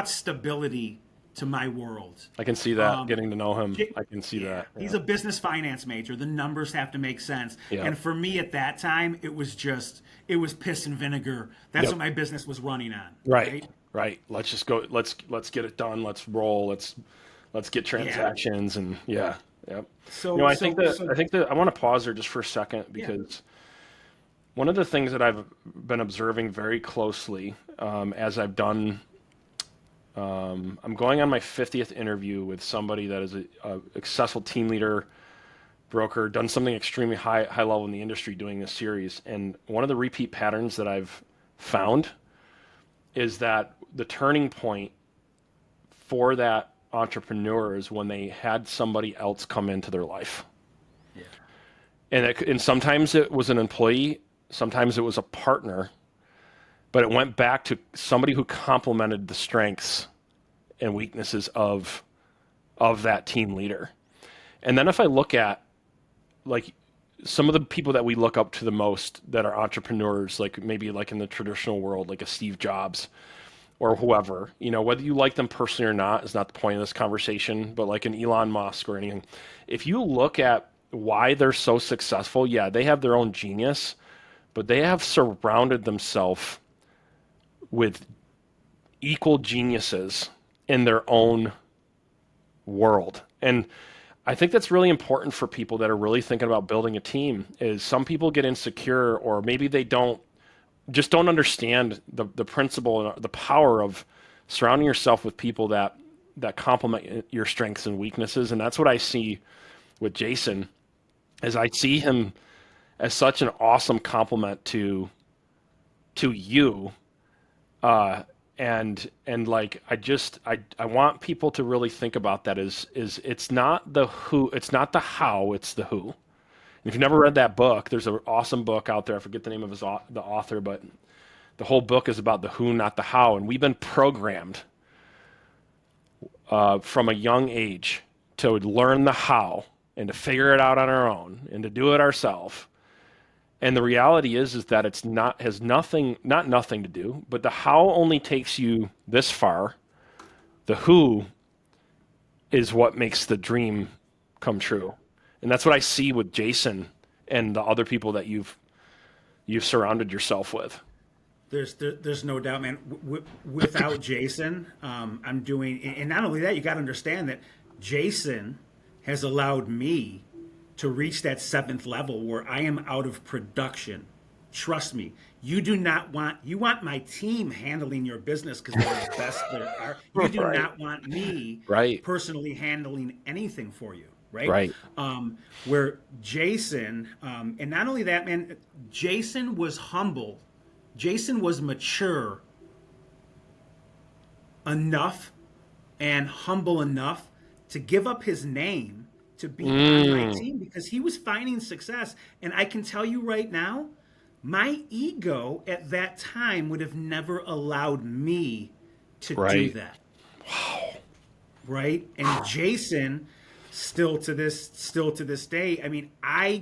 Speaker 2: stability to my world.
Speaker 1: I can see that getting to know him. I can see
Speaker 2: Yeah,
Speaker 1: that. Yeah.
Speaker 2: he's a business finance major. The numbers have to make sense.
Speaker 1: Yeah.
Speaker 2: And for me at that time, it was piss and vinegar. That's
Speaker 1: Yep.
Speaker 2: what my business was running on,
Speaker 1: Right.
Speaker 2: right?
Speaker 1: Right. Let's just go. Let's get it done. Let's roll. Let's get
Speaker 2: Yeah.
Speaker 1: transactions and yeah. Yep.
Speaker 2: So,
Speaker 1: I think that I want to pause there just for a second because one of the things that I've been observing very closely as I've done, I'm going on my 50th interview with somebody that is a successful team leader, broker, done something extremely high level in the industry doing this series. And one of the repeat patterns that I've found is that the turning point for that entrepreneur is when they had somebody else come into their life.
Speaker 2: yeah,
Speaker 1: And sometimes it was an employee, sometimes it was a partner, but it went back to somebody who complemented the strengths and weaknesses of that team leader. And then if I look at like some of the people that we look up to the most that are entrepreneurs, like maybe like in the traditional world, like a Steve Jobs or whoever, whether you like them personally or not is not the point of this conversation, but like an Elon Musk or anything. If you look at why they're so successful, yeah, they have their own genius, but they have surrounded themselves with equal geniuses in their own world. And I think that's really important for people that are really thinking about building a team is some people get insecure or maybe they don't understand the principle and the power of surrounding yourself with people that complement your strengths and weaknesses. And that's what I see with Jason is I see him as such an awesome complement to you. And like, I want people to really think about that is it's not the who, it's not the how, it's the who. And if you've never read that book, there's an awesome book out there. I forget the name of the author, but the whole book is about the who, not the how. And we've been programmed from a young age to learn the how and to figure it out on our own and to do it ourselves. And the reality is that it's not nothing to do, but the how only takes you this far. The who is what makes the dream come true. And that's what I see with Jason and the other people that you've surrounded yourself with.
Speaker 2: There's no doubt, man. Without Jason, I'm doing, and not only that, you got to understand that Jason has allowed me to reach that 7th level where I am out of production. Trust me, you want my team handling your business because they're the best there are. You do not want me personally handling anything for you. Right. Where Jason, and not only that, man, Jason was humble. Jason was mature enough and humble enough to give up his name to be on my team because he was finding success. And I can tell you right now, my ego at that time would have never allowed me to do that.
Speaker 1: Wow.
Speaker 2: Right? And Jason, still to this day, I mean, I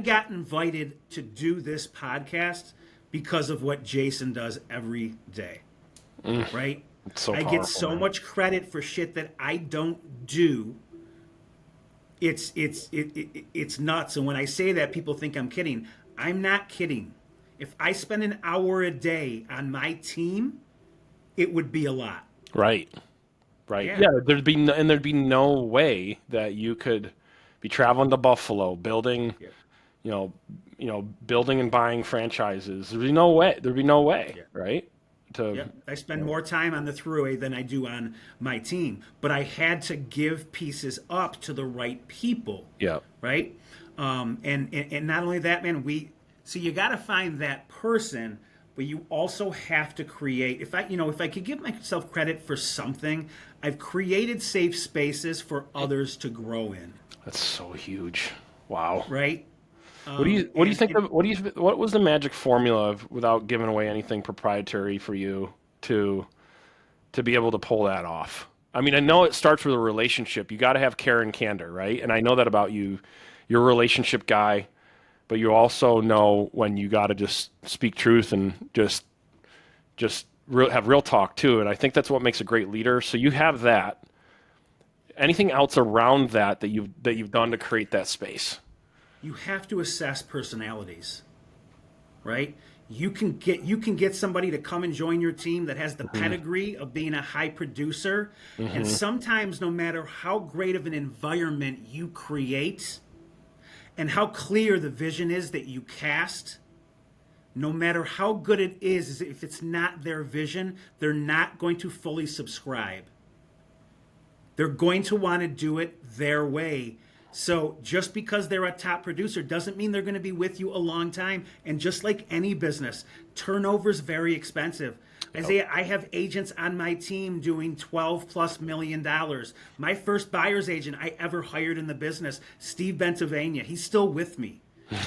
Speaker 2: got invited to do this podcast because of what Jason does every day. Right?
Speaker 1: So
Speaker 2: I get so much credit for shit that I don't do. It's nuts. And when I say that, people think I'm kidding. I'm not kidding. If I spend an hour a day on my team, it would be a lot.
Speaker 1: Right. Yeah, there'd be no way that you could be traveling to Buffalo, building, building and buying franchises. There'd be no way, right?
Speaker 2: I spend more time on the Thruway than I do on my team, but I had to give pieces up to the right people. Yeah. Right. And not only that, man, you got to find that person, but you also have to create. If I could give myself credit for something, I've created safe spaces for others to grow in.
Speaker 1: That's so huge. Wow.
Speaker 2: Right.
Speaker 1: What was the magic formula without giving away anything proprietary for you to be able to pull that off? I mean, I know it starts with a relationship. You got to have care and candor, right? And I know that about you. You're a relationship guy, but you also know when you got to just speak truth and just have real talk too. And I think that's what makes a great leader. So you have that. Anything else around that you've done to create that space?
Speaker 2: You have to assess personalities, right? you can get somebody to come and join your team that has the pedigree of being a high producer. And sometimes, no matter how great of an environment you create and how clear the vision is that you cast, no matter how good it is, if it's not their vision, they're not going to fully subscribe. They're going to want to do it their way. So just because they're a top producer doesn't mean they're going to be with you a long time. And just like any business, turnover is very expensive. Isaiah, I have agents on my team doing $12+ million. My first buyer's agent I ever hired in the business, Steve Bentavania, he's still with me.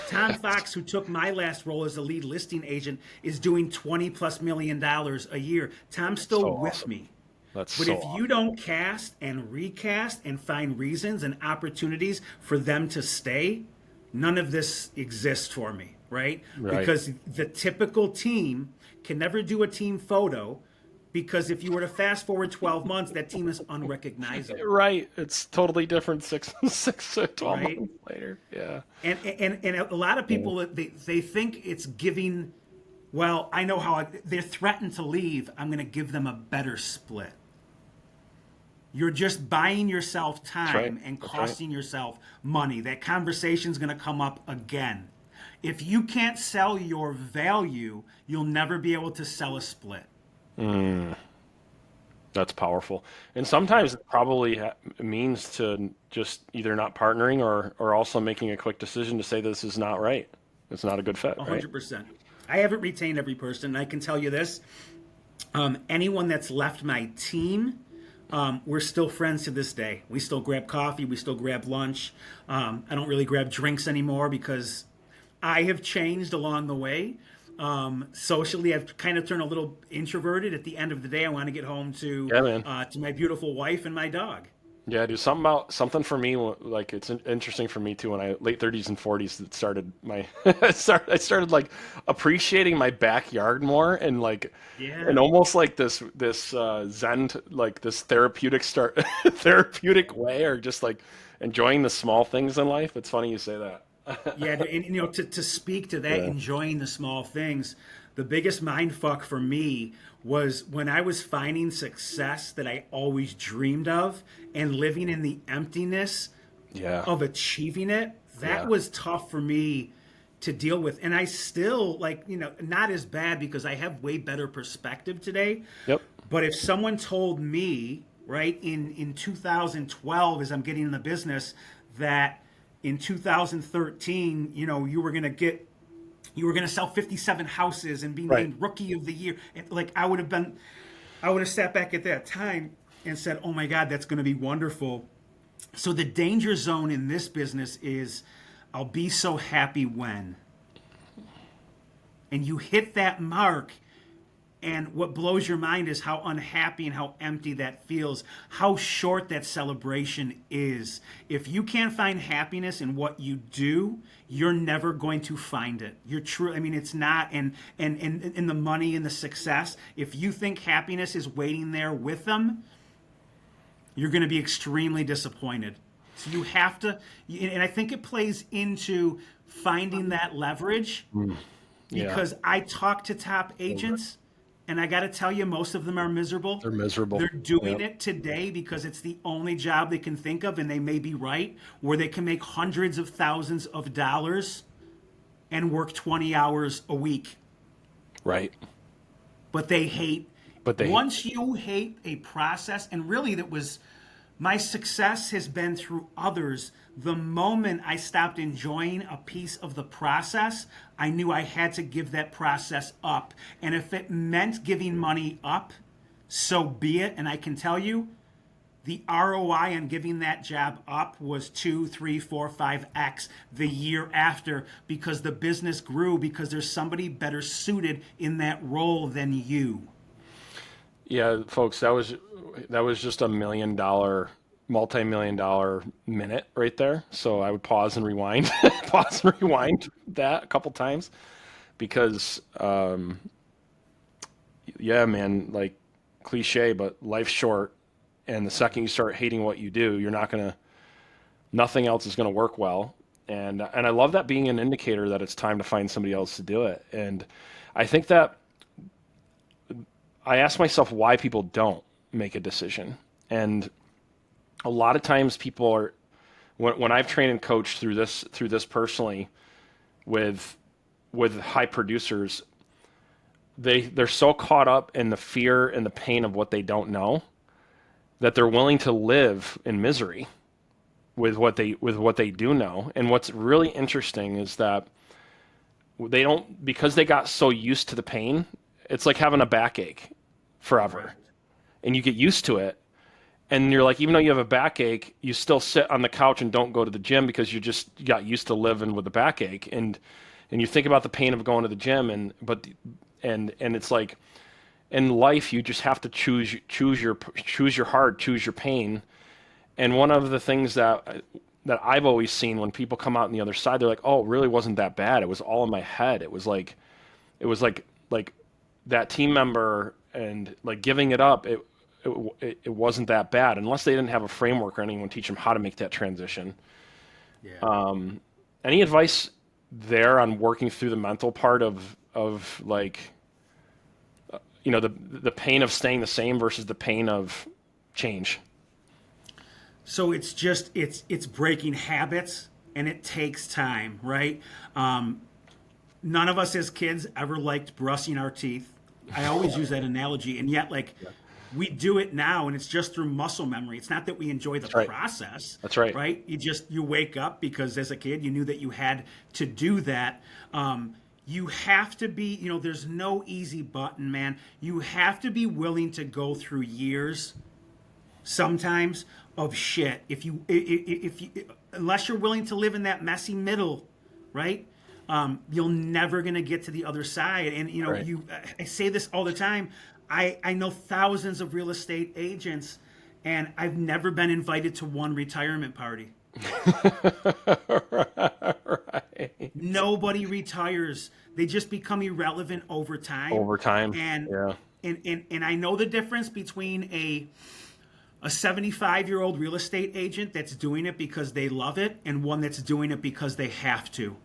Speaker 2: Tom Fox, who took my last role as a lead listing agent, is doing $20+ million a year. Tom's still with me. But if you don't cast and recast and find reasons and opportunities for them to stay, none of this exists for me, right? Because the typical team can never do a team photo, because if you were to fast forward 12 months, that team is unrecognizable.
Speaker 1: Right. It's totally different 12 months later. Yeah.
Speaker 2: And a lot of people, they think it's giving, well, I know how they're threatened to leave. I'm going to give them a better split. You're just buying yourself time and costing yourself money. That conversation's going to come up again. If you can't sell your value, you'll never be able to sell a split.
Speaker 1: That's powerful. And sometimes it probably means to just either not partnering or also making a quick decision to say this is not right. It's not a good fit.
Speaker 2: 100%. I haven't retained every person. And I can tell you this. Anyone that's left my team, we're still friends to this day. We still grab coffee. We still grab lunch. I don't really grab drinks anymore because I have changed along the way. Socially, I've kind of turned a little introverted. At the end of the day, I want to get home to my beautiful wife and my dog.
Speaker 1: Yeah, dude. Something for me, like it's interesting for me too. When I late 30s and 40s, it started my I started like appreciating my backyard more and like and almost like this Zen, like this therapeutic way, or just like enjoying the small things in life. It's funny you say that.
Speaker 2: Yeah, and, to speak to that, enjoying the small things, the biggest mind fuck for me was when I was finding success that I always dreamed of and living in the emptiness of achieving it. That was tough for me to deal with. And I still, not as bad because I have way better perspective today. Yep. But if someone told me, right, in 2012, as I'm getting in the business, that in 2013, you were going to sell 57 houses and be named Rookie of the Year. And I would have sat back at that time and said, oh my God, that's going to be wonderful. So the danger zone in this business is I'll be so happy when. And you hit that mark, and what blows your mind is how unhappy and how empty that feels, how short that celebration is. If you can't find happiness in what you do, you're never going to find it. You're true. I mean, it's not, and the money and the success, if you think happiness is waiting there with them, you're going to be extremely disappointed. So you have to, and I think it plays into finding that leverage, because I talk to top agents, and I got to tell you, most of them are miserable.
Speaker 1: They're miserable.
Speaker 2: They're doing it today because it's the only job they can think of, and they may be right, where they can make hundreds of thousands of dollars and work 20 hours a week.
Speaker 1: Right.
Speaker 2: But they hate. Once you hate a process, and really my success has been through others. The moment I stopped enjoying a piece of the process, I knew I had to give that process up. And if it meant giving money up, so be it. And I can tell you, the ROI on giving that job up was 2, 3, 4, 5x the year after, because the business grew, because there's somebody better suited in that role than you.
Speaker 1: Yeah, folks, that was just $1 million, multi-million-dollar minute right there. So I would pause and rewind, that a couple times, because, man, like cliche, but life's short, and the second you start hating what you do, nothing else is gonna work well. And I love that being an indicator that it's time to find somebody else to do it. And I think that I ask myself why people don't make a decision. And a lot of times people are, when I've trained and coached through this personally with high producers, they're so caught up in the fear and the pain of what they don't know that they're willing to live in misery with what they do know. And what's really interesting is that they don't, because they got so used to the pain. It's like having a backache forever, and you get used to it. And you're like, even though you have a backache, you still sit on the couch and don't go to the gym because you got used to living with a backache. And you think about the pain of going to the gym, and it's like, in life you just have to choose your heart, choose your pain. And one of the things that I've always seen when people come out on the other side, they're like, oh, it really wasn't that bad. It was all in my head. It was like that team member and like giving it up. It wasn't that bad unless they didn't have a framework or anyone teach them how to make that transition. Yeah. Any advice there on working through the mental part of like, the pain of staying the same versus the pain of change?
Speaker 2: So it's just it's breaking habits, and it takes time, right? None of us as kids ever liked brushing our teeth. I always use that analogy, and yet we do it now, and it's just through muscle memory. It's not that we enjoy the process.
Speaker 1: That's right.
Speaker 2: Right? You wake up because as a kid you knew that you had to do that. You have to be, there's no easy button, man. You have to be willing to go through years sometimes of shit. If you unless you're willing to live in that messy middle, right? You're never gonna get to the other side. And I say this all the time. I know thousands of real estate agents, and I've never been invited to one retirement party. Right. Nobody retires. They just become irrelevant over time. And I know the difference between a 75-year-old real estate agent that's doing it because they love it and one that's doing it because they have to.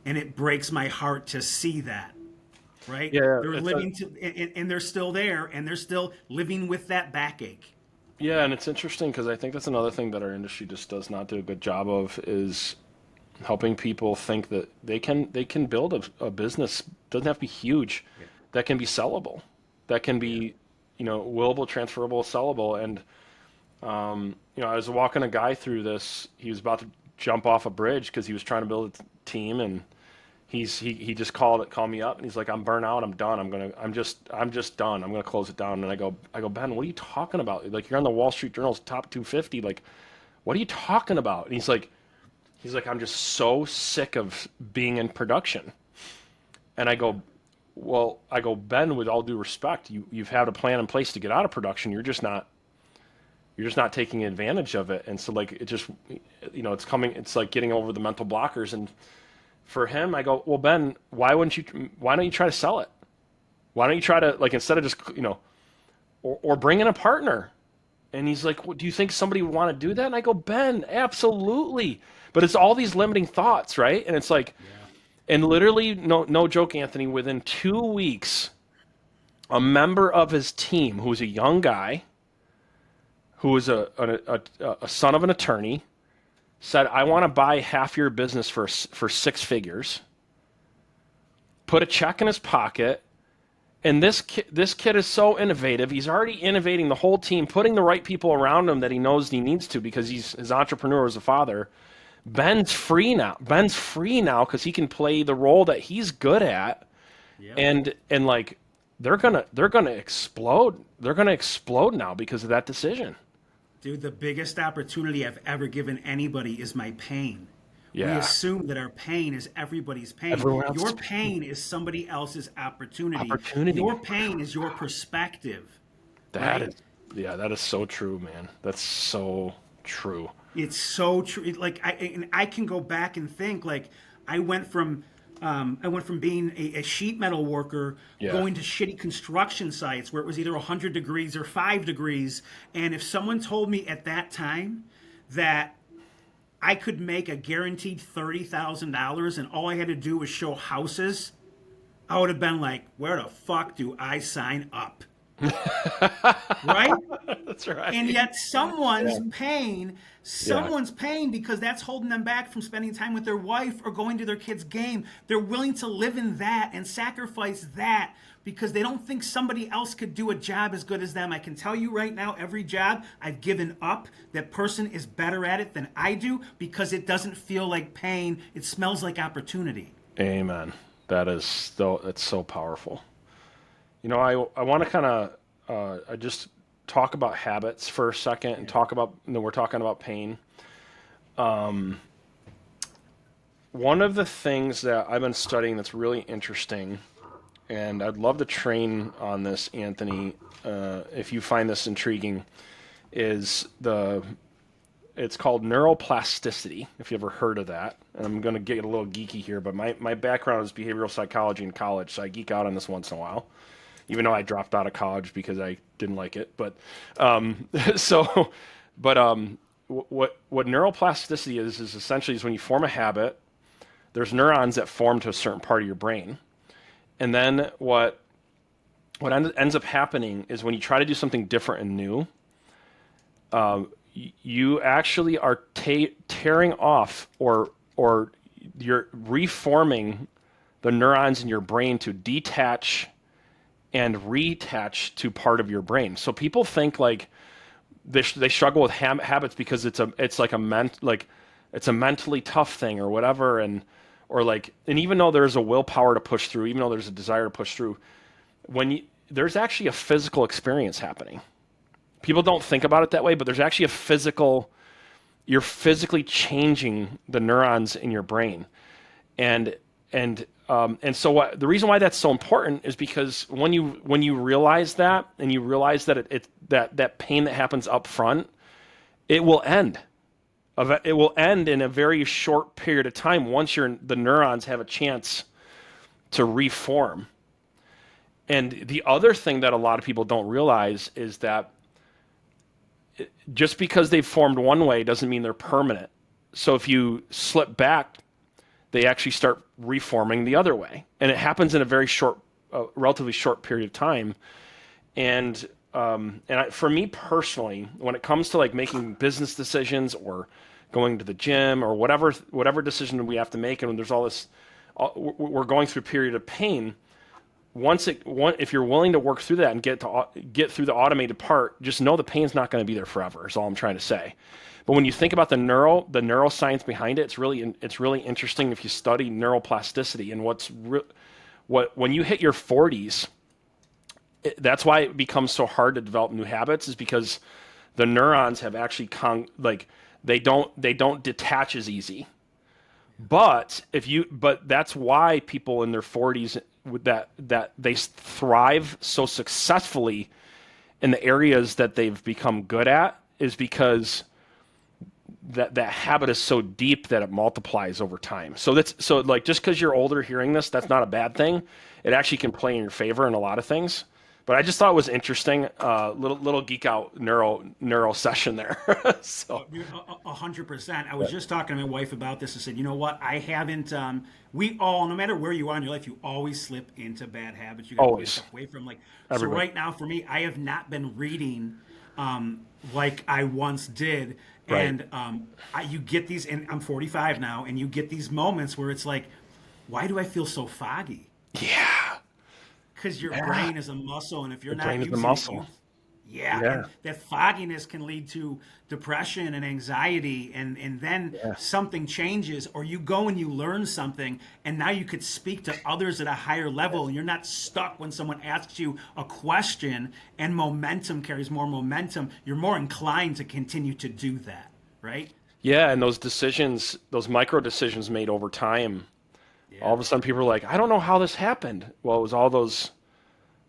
Speaker 2: And it breaks my heart to see that. Right?
Speaker 1: Yeah,
Speaker 2: they're living and they're still there, and they're still living with that backache.
Speaker 1: Yeah, and it's interesting because I think that's another thing that our industry just does not do a good job of, is helping people think that they can build a business. Doesn't have to be huge. Yeah. That can be sellable. That can be, willable, transferable, sellable. And I was walking a guy through this. He was about to jump off a bridge because he was trying to build a team, and he just called me up, and he's like, I'm burnt out, I'm done, I'm just done, I'm gonna close it down. And I go, Ben, what are you talking about? Like, you're on the Wall Street Journal's top 250, like, what are you talking about? And he's like, I'm just so sick of being in production. And I go, Ben, with all due respect, you've had a plan in place to get out of production. You're just not taking advantage of it. And so, like, it just, it's like getting over the mental blockers. And for him, I go, well, Ben, why don't you try to sell it? Why don't you try to, like, instead of just, or bring in a partner? And he's like, well, do you think somebody would want to do that? And I go, Ben, absolutely. But it's all these limiting thoughts, right? And it's like, and literally, no joke, Anthony, within 2 weeks, a member of his team, who was a young guy, who was a son of an attorney, said, I want to buy half your business for 6 figures, put a check in his pocket. And this kid is so innovative. He's already innovating the whole team, putting the right people around him that he knows he needs to, because his entrepreneur as a father. Ben's free now because he can play the role that he's good at. Yep. And like, they're gonna explode. They're gonna explode now because of that decision.
Speaker 2: Dude, the biggest opportunity I've ever given anybody is my pain.
Speaker 1: Yeah.
Speaker 2: We assume that our pain is everybody's pain. Your pain is somebody else's opportunity. Your pain is your perspective.
Speaker 1: That is so true, man. That's so true.
Speaker 2: It's so true. Like, I can go back and think, like, I went from being a sheet metal worker, going to shitty construction sites where it was either 100 degrees or 5 degrees. And if someone told me at that time that I could make a guaranteed $30,000 and all I had to do was show houses, I would have been like, where the fuck do I sign up? Right?
Speaker 1: That's right.
Speaker 2: And yet
Speaker 1: Yeah. Yeah.
Speaker 2: someone's paying because that's holding them back from spending time with their wife or going to their kid's game. They're willing to live in that and sacrifice that because they don't think somebody else could do a job as good as them. I can tell you right now, every job I've given up, that person is better at it than I do because it doesn't feel like pain. It smells like opportunity.
Speaker 1: Amen. That's so powerful. I want to kind of I just talk about habits for a second and talk about, we're talking about pain. One of the things that I've been studying that's really interesting, and I'd love to train on this, Anthony, if you find this intriguing, is it's called neuroplasticity, if you ever heard of that. And I'm going to get a little geeky here, but my background is behavioral psychology in college, so I geek out on this once in a while, even though I dropped out of college because I didn't like it. But what neuroplasticity is essentially when you form a habit, there's neurons that form to a certain part of your brain. And then what ends up happening is when you try to do something different and new, you actually are tearing off or you're reforming the neurons in your brain to detach and reattach to part of your brain. So people think like they struggle with habits because it's a mentally tough thing or whatever, and even though there's a willpower to push through, even though there's a desire to push through, there's actually a physical experience happening. People don't think about it that way, but there's actually you're physically changing the neurons in your brain. And so the reason why that's so important is because when you realize that, and you realize that that pain that happens up front, it will end. It will end in a very short period of time once the neurons have a chance to reform. And the other thing that a lot of people don't realize is that just because they've formed one way doesn't mean they're permanent. So if you slip back, they actually start reforming the other way. And it happens in a very relatively short period of time. And for me personally, when it comes to like making business decisions or going to the gym or whatever decision we have to make, and when there's all this, we're going through a period of pain. If you're willing to work through that and get through the automated part, just know the pain's not going to be there forever. Is all I'm trying to say. But when you think about the neuroscience behind it, it's really interesting if you study neuroplasticity and when you hit your 40s, that's why it becomes so hard to develop new habits, is because the neurons have actually they don't detach as easy. But that's why people in their 40s that they thrive so successfully in the areas that they've become good at, is because that habit is so deep that it multiplies over time. So just because you're older hearing this, that's not a bad thing. It actually can play in your favor in a lot of things. But I just thought it was interesting, little geek out neuro session there. So
Speaker 2: 100%. I was just talking to my wife about this and said, you know what? I haven't. We all, no matter where you are in your life, you always slip into bad habits. You got to put yourself away from So right now, for me, I have not been reading like I once did,
Speaker 1: right.
Speaker 2: And you get these, and I'm 45 now, and you get these moments where it's like, why do I feel so foggy?
Speaker 1: Yeah.
Speaker 2: Because your brain is a muscle, and if you're not using
Speaker 1: the muscle.
Speaker 2: it, and that fogginess can lead to depression and anxiety, and then something changes, or you go and you learn something, and now you could speak to others at a higher level, and you're not stuck when someone asks you a question, and momentum carries more momentum. You're more inclined to continue to do that, right?
Speaker 1: Yeah, and those decisions, those micro decisions made over time, all of a sudden people are like, I don't know how this happened. Well, it was all those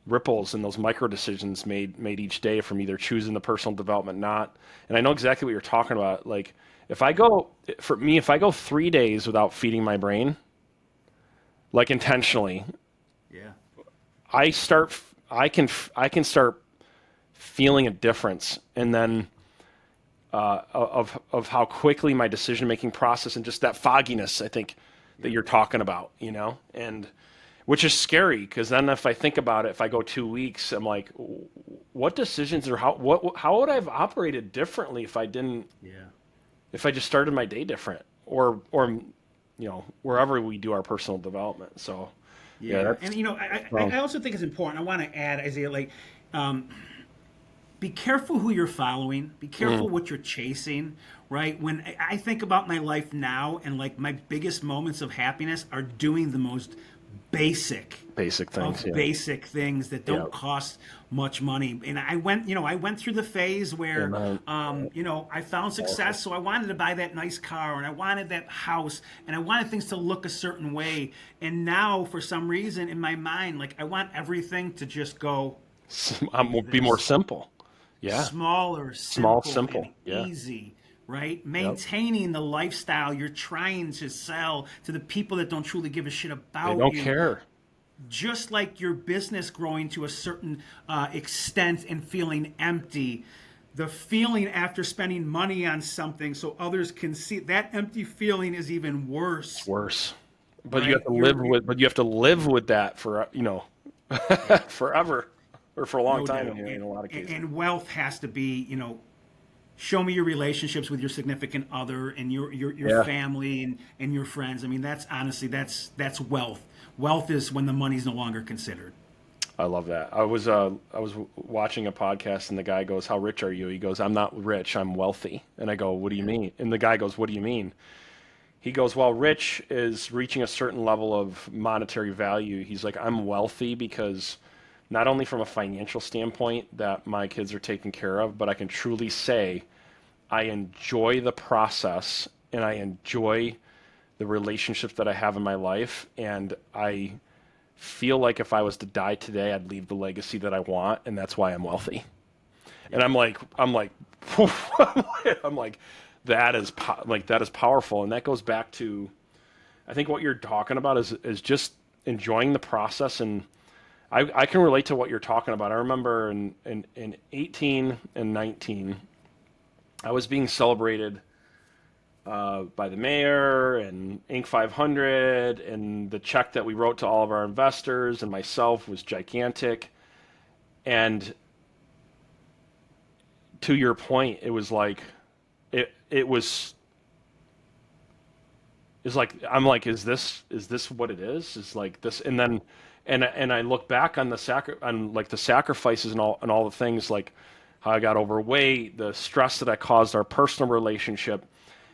Speaker 1: ripples and those micro decisions made each day from either choosing the personal development, not. And I know exactly what you're talking about. Like if I go 3 days without feeding my brain, like intentionally, I can start feeling a difference. And then of how quickly my decision making process and just that fogginess, I think, that you're talking about, and which is scary because then if I think about it, if I go 2 weeks, I'm like, what decisions or how would I have operated differently if I didn't,
Speaker 2: Yeah.
Speaker 1: if I just started my day different or wherever we do our personal development. So yeah,
Speaker 2: Yeah. And,
Speaker 1: well,
Speaker 2: I also think it's important. I want to add, Isaiah, like, um, be careful who you're following. Be careful what you're chasing, right? When I think about my life now, and like my biggest moments of happiness are doing the most basic
Speaker 1: basic things.
Speaker 2: of
Speaker 1: Yeah.
Speaker 2: basic things that
Speaker 1: Yeah.
Speaker 2: don't cost much money. And I went through the phase where,
Speaker 1: Amen.
Speaker 2: I found success, so I wanted to buy that nice car, and I wanted that house, and I wanted things to look a certain way. And now, for some reason, in my mind, like I want everything to just go be
Speaker 1: Be more
Speaker 2: this
Speaker 1: simple. Yeah.
Speaker 2: smaller,
Speaker 1: Small,
Speaker 2: simple, and
Speaker 1: simple. Yeah.
Speaker 2: easy, right?
Speaker 1: Yep.
Speaker 2: Maintaining the lifestyle you're trying to sell to the people that don't truly give a shit
Speaker 1: They
Speaker 2: about
Speaker 1: don't
Speaker 2: you.
Speaker 1: care.
Speaker 2: Just like your business growing to a certain extent and feeling empty, the feeling after spending money on something so others can see that empty feeling is even
Speaker 1: It's
Speaker 2: worse,
Speaker 1: worse. But you have
Speaker 2: right?
Speaker 1: to live with, that for,
Speaker 2: Yeah,
Speaker 1: forever or for a long
Speaker 2: no
Speaker 1: time
Speaker 2: doubt.
Speaker 1: in a lot of cases.
Speaker 2: And wealth has to be, show me your relationships with your significant other and your
Speaker 1: Yeah.
Speaker 2: family and your friends. I mean, that's honestly that's wealth. Wealth is when the money's no longer considered.
Speaker 1: I love that. I was watching a podcast and the guy goes, "How rich are you?" He goes, "I'm not rich. I'm wealthy." And I go, "What do you
Speaker 2: Yeah.
Speaker 1: mean?" And the guy goes, "What do you mean?" He goes, "Well, rich is reaching a certain level of monetary value." He's like, "I'm wealthy because not only from a financial standpoint that my kids are taken care of, but I can truly say I enjoy the process and I enjoy the relationships that I have in my life. And I feel like if I was to die today, I'd leave the legacy that I want. And that's why I'm wealthy." And
Speaker 2: Yeah.
Speaker 1: I'm like, I'm like, that is powerful. And that goes back to, I think what you're talking about is just enjoying the process. And I can relate to what you're talking about. I remember in 18 and 19, I was being celebrated by the mayor and Inc. 500, and the check that we wrote to all of our investors and myself was gigantic. And to your point, it was like it was is like I'm like, is this what it is? Is like this, and then and I look back on the sacrifices and all the things, like how I got overweight, the stress that I caused our personal relationship.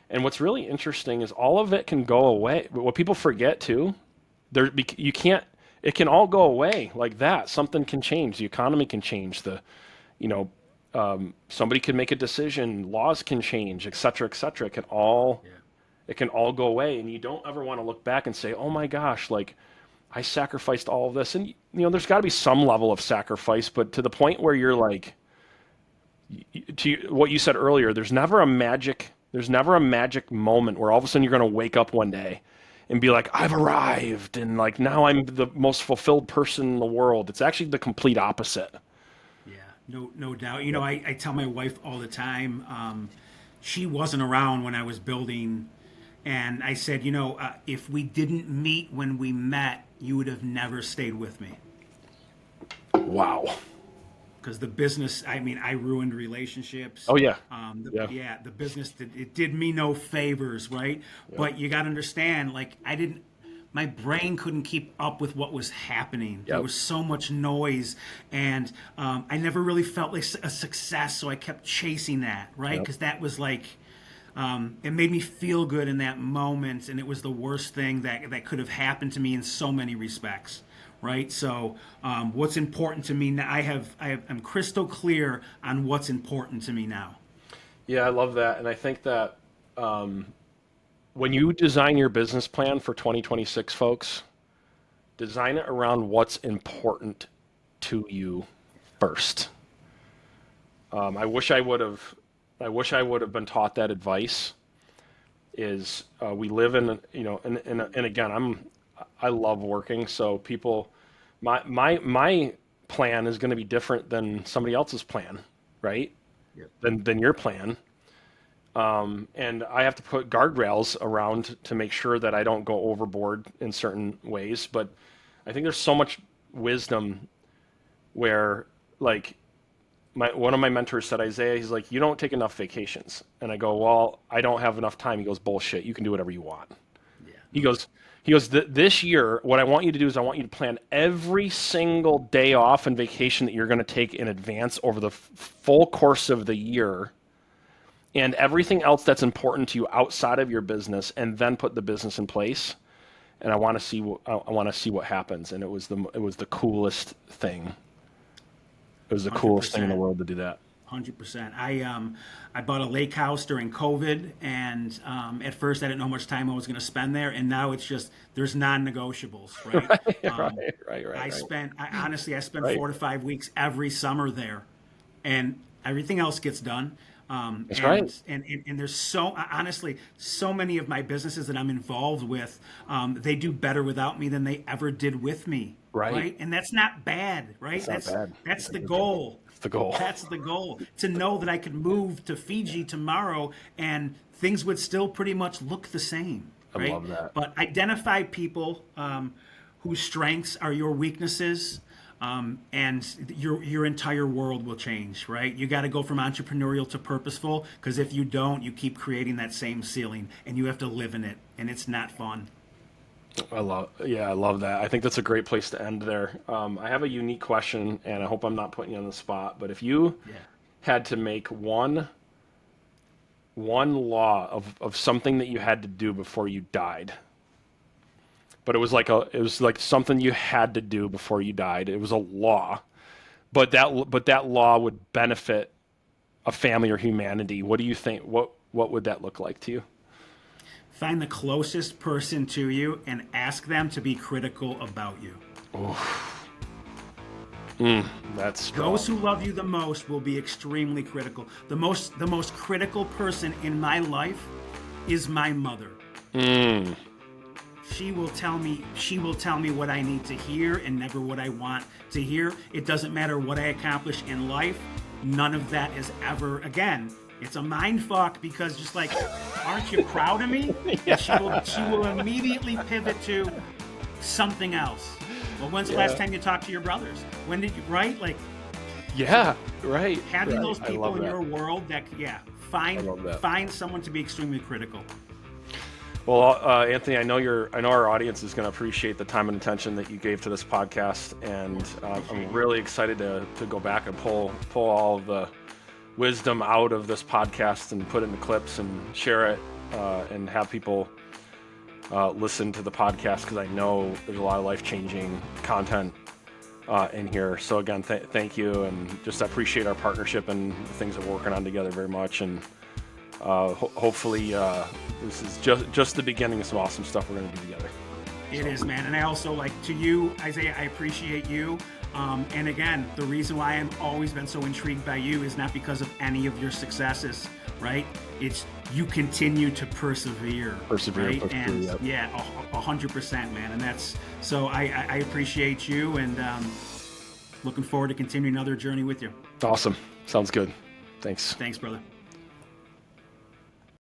Speaker 1: And what's really interesting is all of it can go away. But what people forget too, you can't. It can all go away like that. Something can change. The economy can change. You know, somebody can make a decision. Laws can change, et cetera, et cetera.
Speaker 2: Yeah.
Speaker 1: It can all go away, and you don't ever want to look back and say, "Oh my gosh, like I sacrificed all of this." And there's got to be some level of sacrifice, but to the point where you're like, what you said earlier, there's never a magic moment where all of a sudden you're going to wake up one day and be like, "I've arrived and like now I'm the most fulfilled person in the world." It's actually the complete opposite.
Speaker 2: Yeah, no doubt.
Speaker 1: Yep.
Speaker 2: I tell my wife all the time. She wasn't around when I was building, and I said, if we didn't meet when we met, you would have never stayed with me.
Speaker 1: Wow.
Speaker 2: Because the business, I mean, I ruined relationships.
Speaker 1: Oh yeah. Yeah.
Speaker 2: Yeah, the business it did me no favors, right?
Speaker 1: Yep.
Speaker 2: But you got to understand, like, my brain couldn't keep up with what was happening. There
Speaker 1: Yep.
Speaker 2: was so much noise, and I never really felt like a success. So I kept chasing that, right?
Speaker 1: Yep.
Speaker 2: Because that was like, it made me feel good in that moment, and it was the worst thing that could have happened to me in so many respects. Right, so what's important to me now? I'm crystal clear on what's important to me now.
Speaker 1: Yeah, I love that, and I think that when you design your business plan for 2026, folks, design it around what's important to you first. I wish I would have. I wish I would have been taught that advice. Is we live in, and again, I love working, so people, my plan is going to be different than somebody else's plan, right?
Speaker 2: Yep.
Speaker 1: Than your plan. And I have to put guardrails around to make sure that I don't go overboard in certain ways. But I think there's so much wisdom where, like, one of my mentors said, Isaiah, he's like, you don't take enough vacations. And I go, well, I don't have enough time. He goes, bullshit. You can do whatever you want.
Speaker 2: Yeah.
Speaker 1: He goes, this year, what I want you to do is I want you to plan every single day off and vacation that you're going to take in advance over the full course of the year, and everything else that's important to you outside of your business, and then put the business in place. And I want to see what happens. And it was the coolest thing. It was the coolest thing in the world to do that.
Speaker 2: 100%. I bought a lake house during COVID, and at first I didn't know how much time I was going to spend there, and now it's just there's non-negotiables, right?
Speaker 1: Right.
Speaker 2: I spent 4 to 5 weeks every summer there, and everything else gets done.
Speaker 1: That's
Speaker 2: and,
Speaker 1: right.
Speaker 2: And there's so many of my businesses that I'm involved with, they do better without me than they ever did with me.
Speaker 1: Right.
Speaker 2: And that's not bad, right?
Speaker 1: That's not bad.
Speaker 2: That's the goal.
Speaker 1: That's the goal.
Speaker 2: That's the goal. To know that I could move to Fiji tomorrow and things would still pretty much look the same. Right?
Speaker 1: I love that.
Speaker 2: But identify people whose strengths are your weaknesses. And your entire world will change, right? You got to go from entrepreneurial to purposeful, because if you don't, you keep creating that same ceiling, and you have to live in it, and it's not fun.
Speaker 1: I love that. I think that's a great place to end there. I have a unique question, and I hope I'm not putting you on the spot, but if you had to make one law of something that you had to do before you died, but it was like something you had to do before you died. It was a law, but that law would benefit a family or humanity. What do you think? What would that look like to you?
Speaker 2: Find the closest person to you and ask them to be critical about you.
Speaker 1: That's strong.
Speaker 2: Those who love you the most will be extremely critical. The most critical person in my life is my mother. She will tell me what I need to hear and never what I want to hear. It doesn't matter what I accomplish in life. None of that is ever, again, it's a mind fuck, because just like, aren't you proud of me? Yeah. She will immediately pivot to something else. Well, when's the last time you talked to your brothers? When did you, right? Like,
Speaker 1: yeah, right.
Speaker 2: Having
Speaker 1: right.
Speaker 2: those people in your world find someone to be extremely critical.
Speaker 1: Well, Anthony, I know our audience is going to appreciate the time and attention that you gave to this podcast, and I'm really excited to go back and pull all of the wisdom out of this podcast and put it into clips and share it, and have people listen to the podcast, because I know there's a lot of life-changing content in here. So again, thank you, and just appreciate our partnership and the things that we're working on together very much. And hopefully this is just the beginning of some awesome stuff we're going to do together.
Speaker 2: It is, man. And I also, like, to you, Isaiah, I appreciate you. And again, the reason why I've always been so intrigued by you is not because of any of your successes, right? It's you continue to persevere. Right? And
Speaker 1: yep.
Speaker 2: 100%, man. And that's, so I appreciate you, and looking forward to continuing another journey with you.
Speaker 1: Awesome. Sounds good. Thanks.
Speaker 2: Thanks, brother.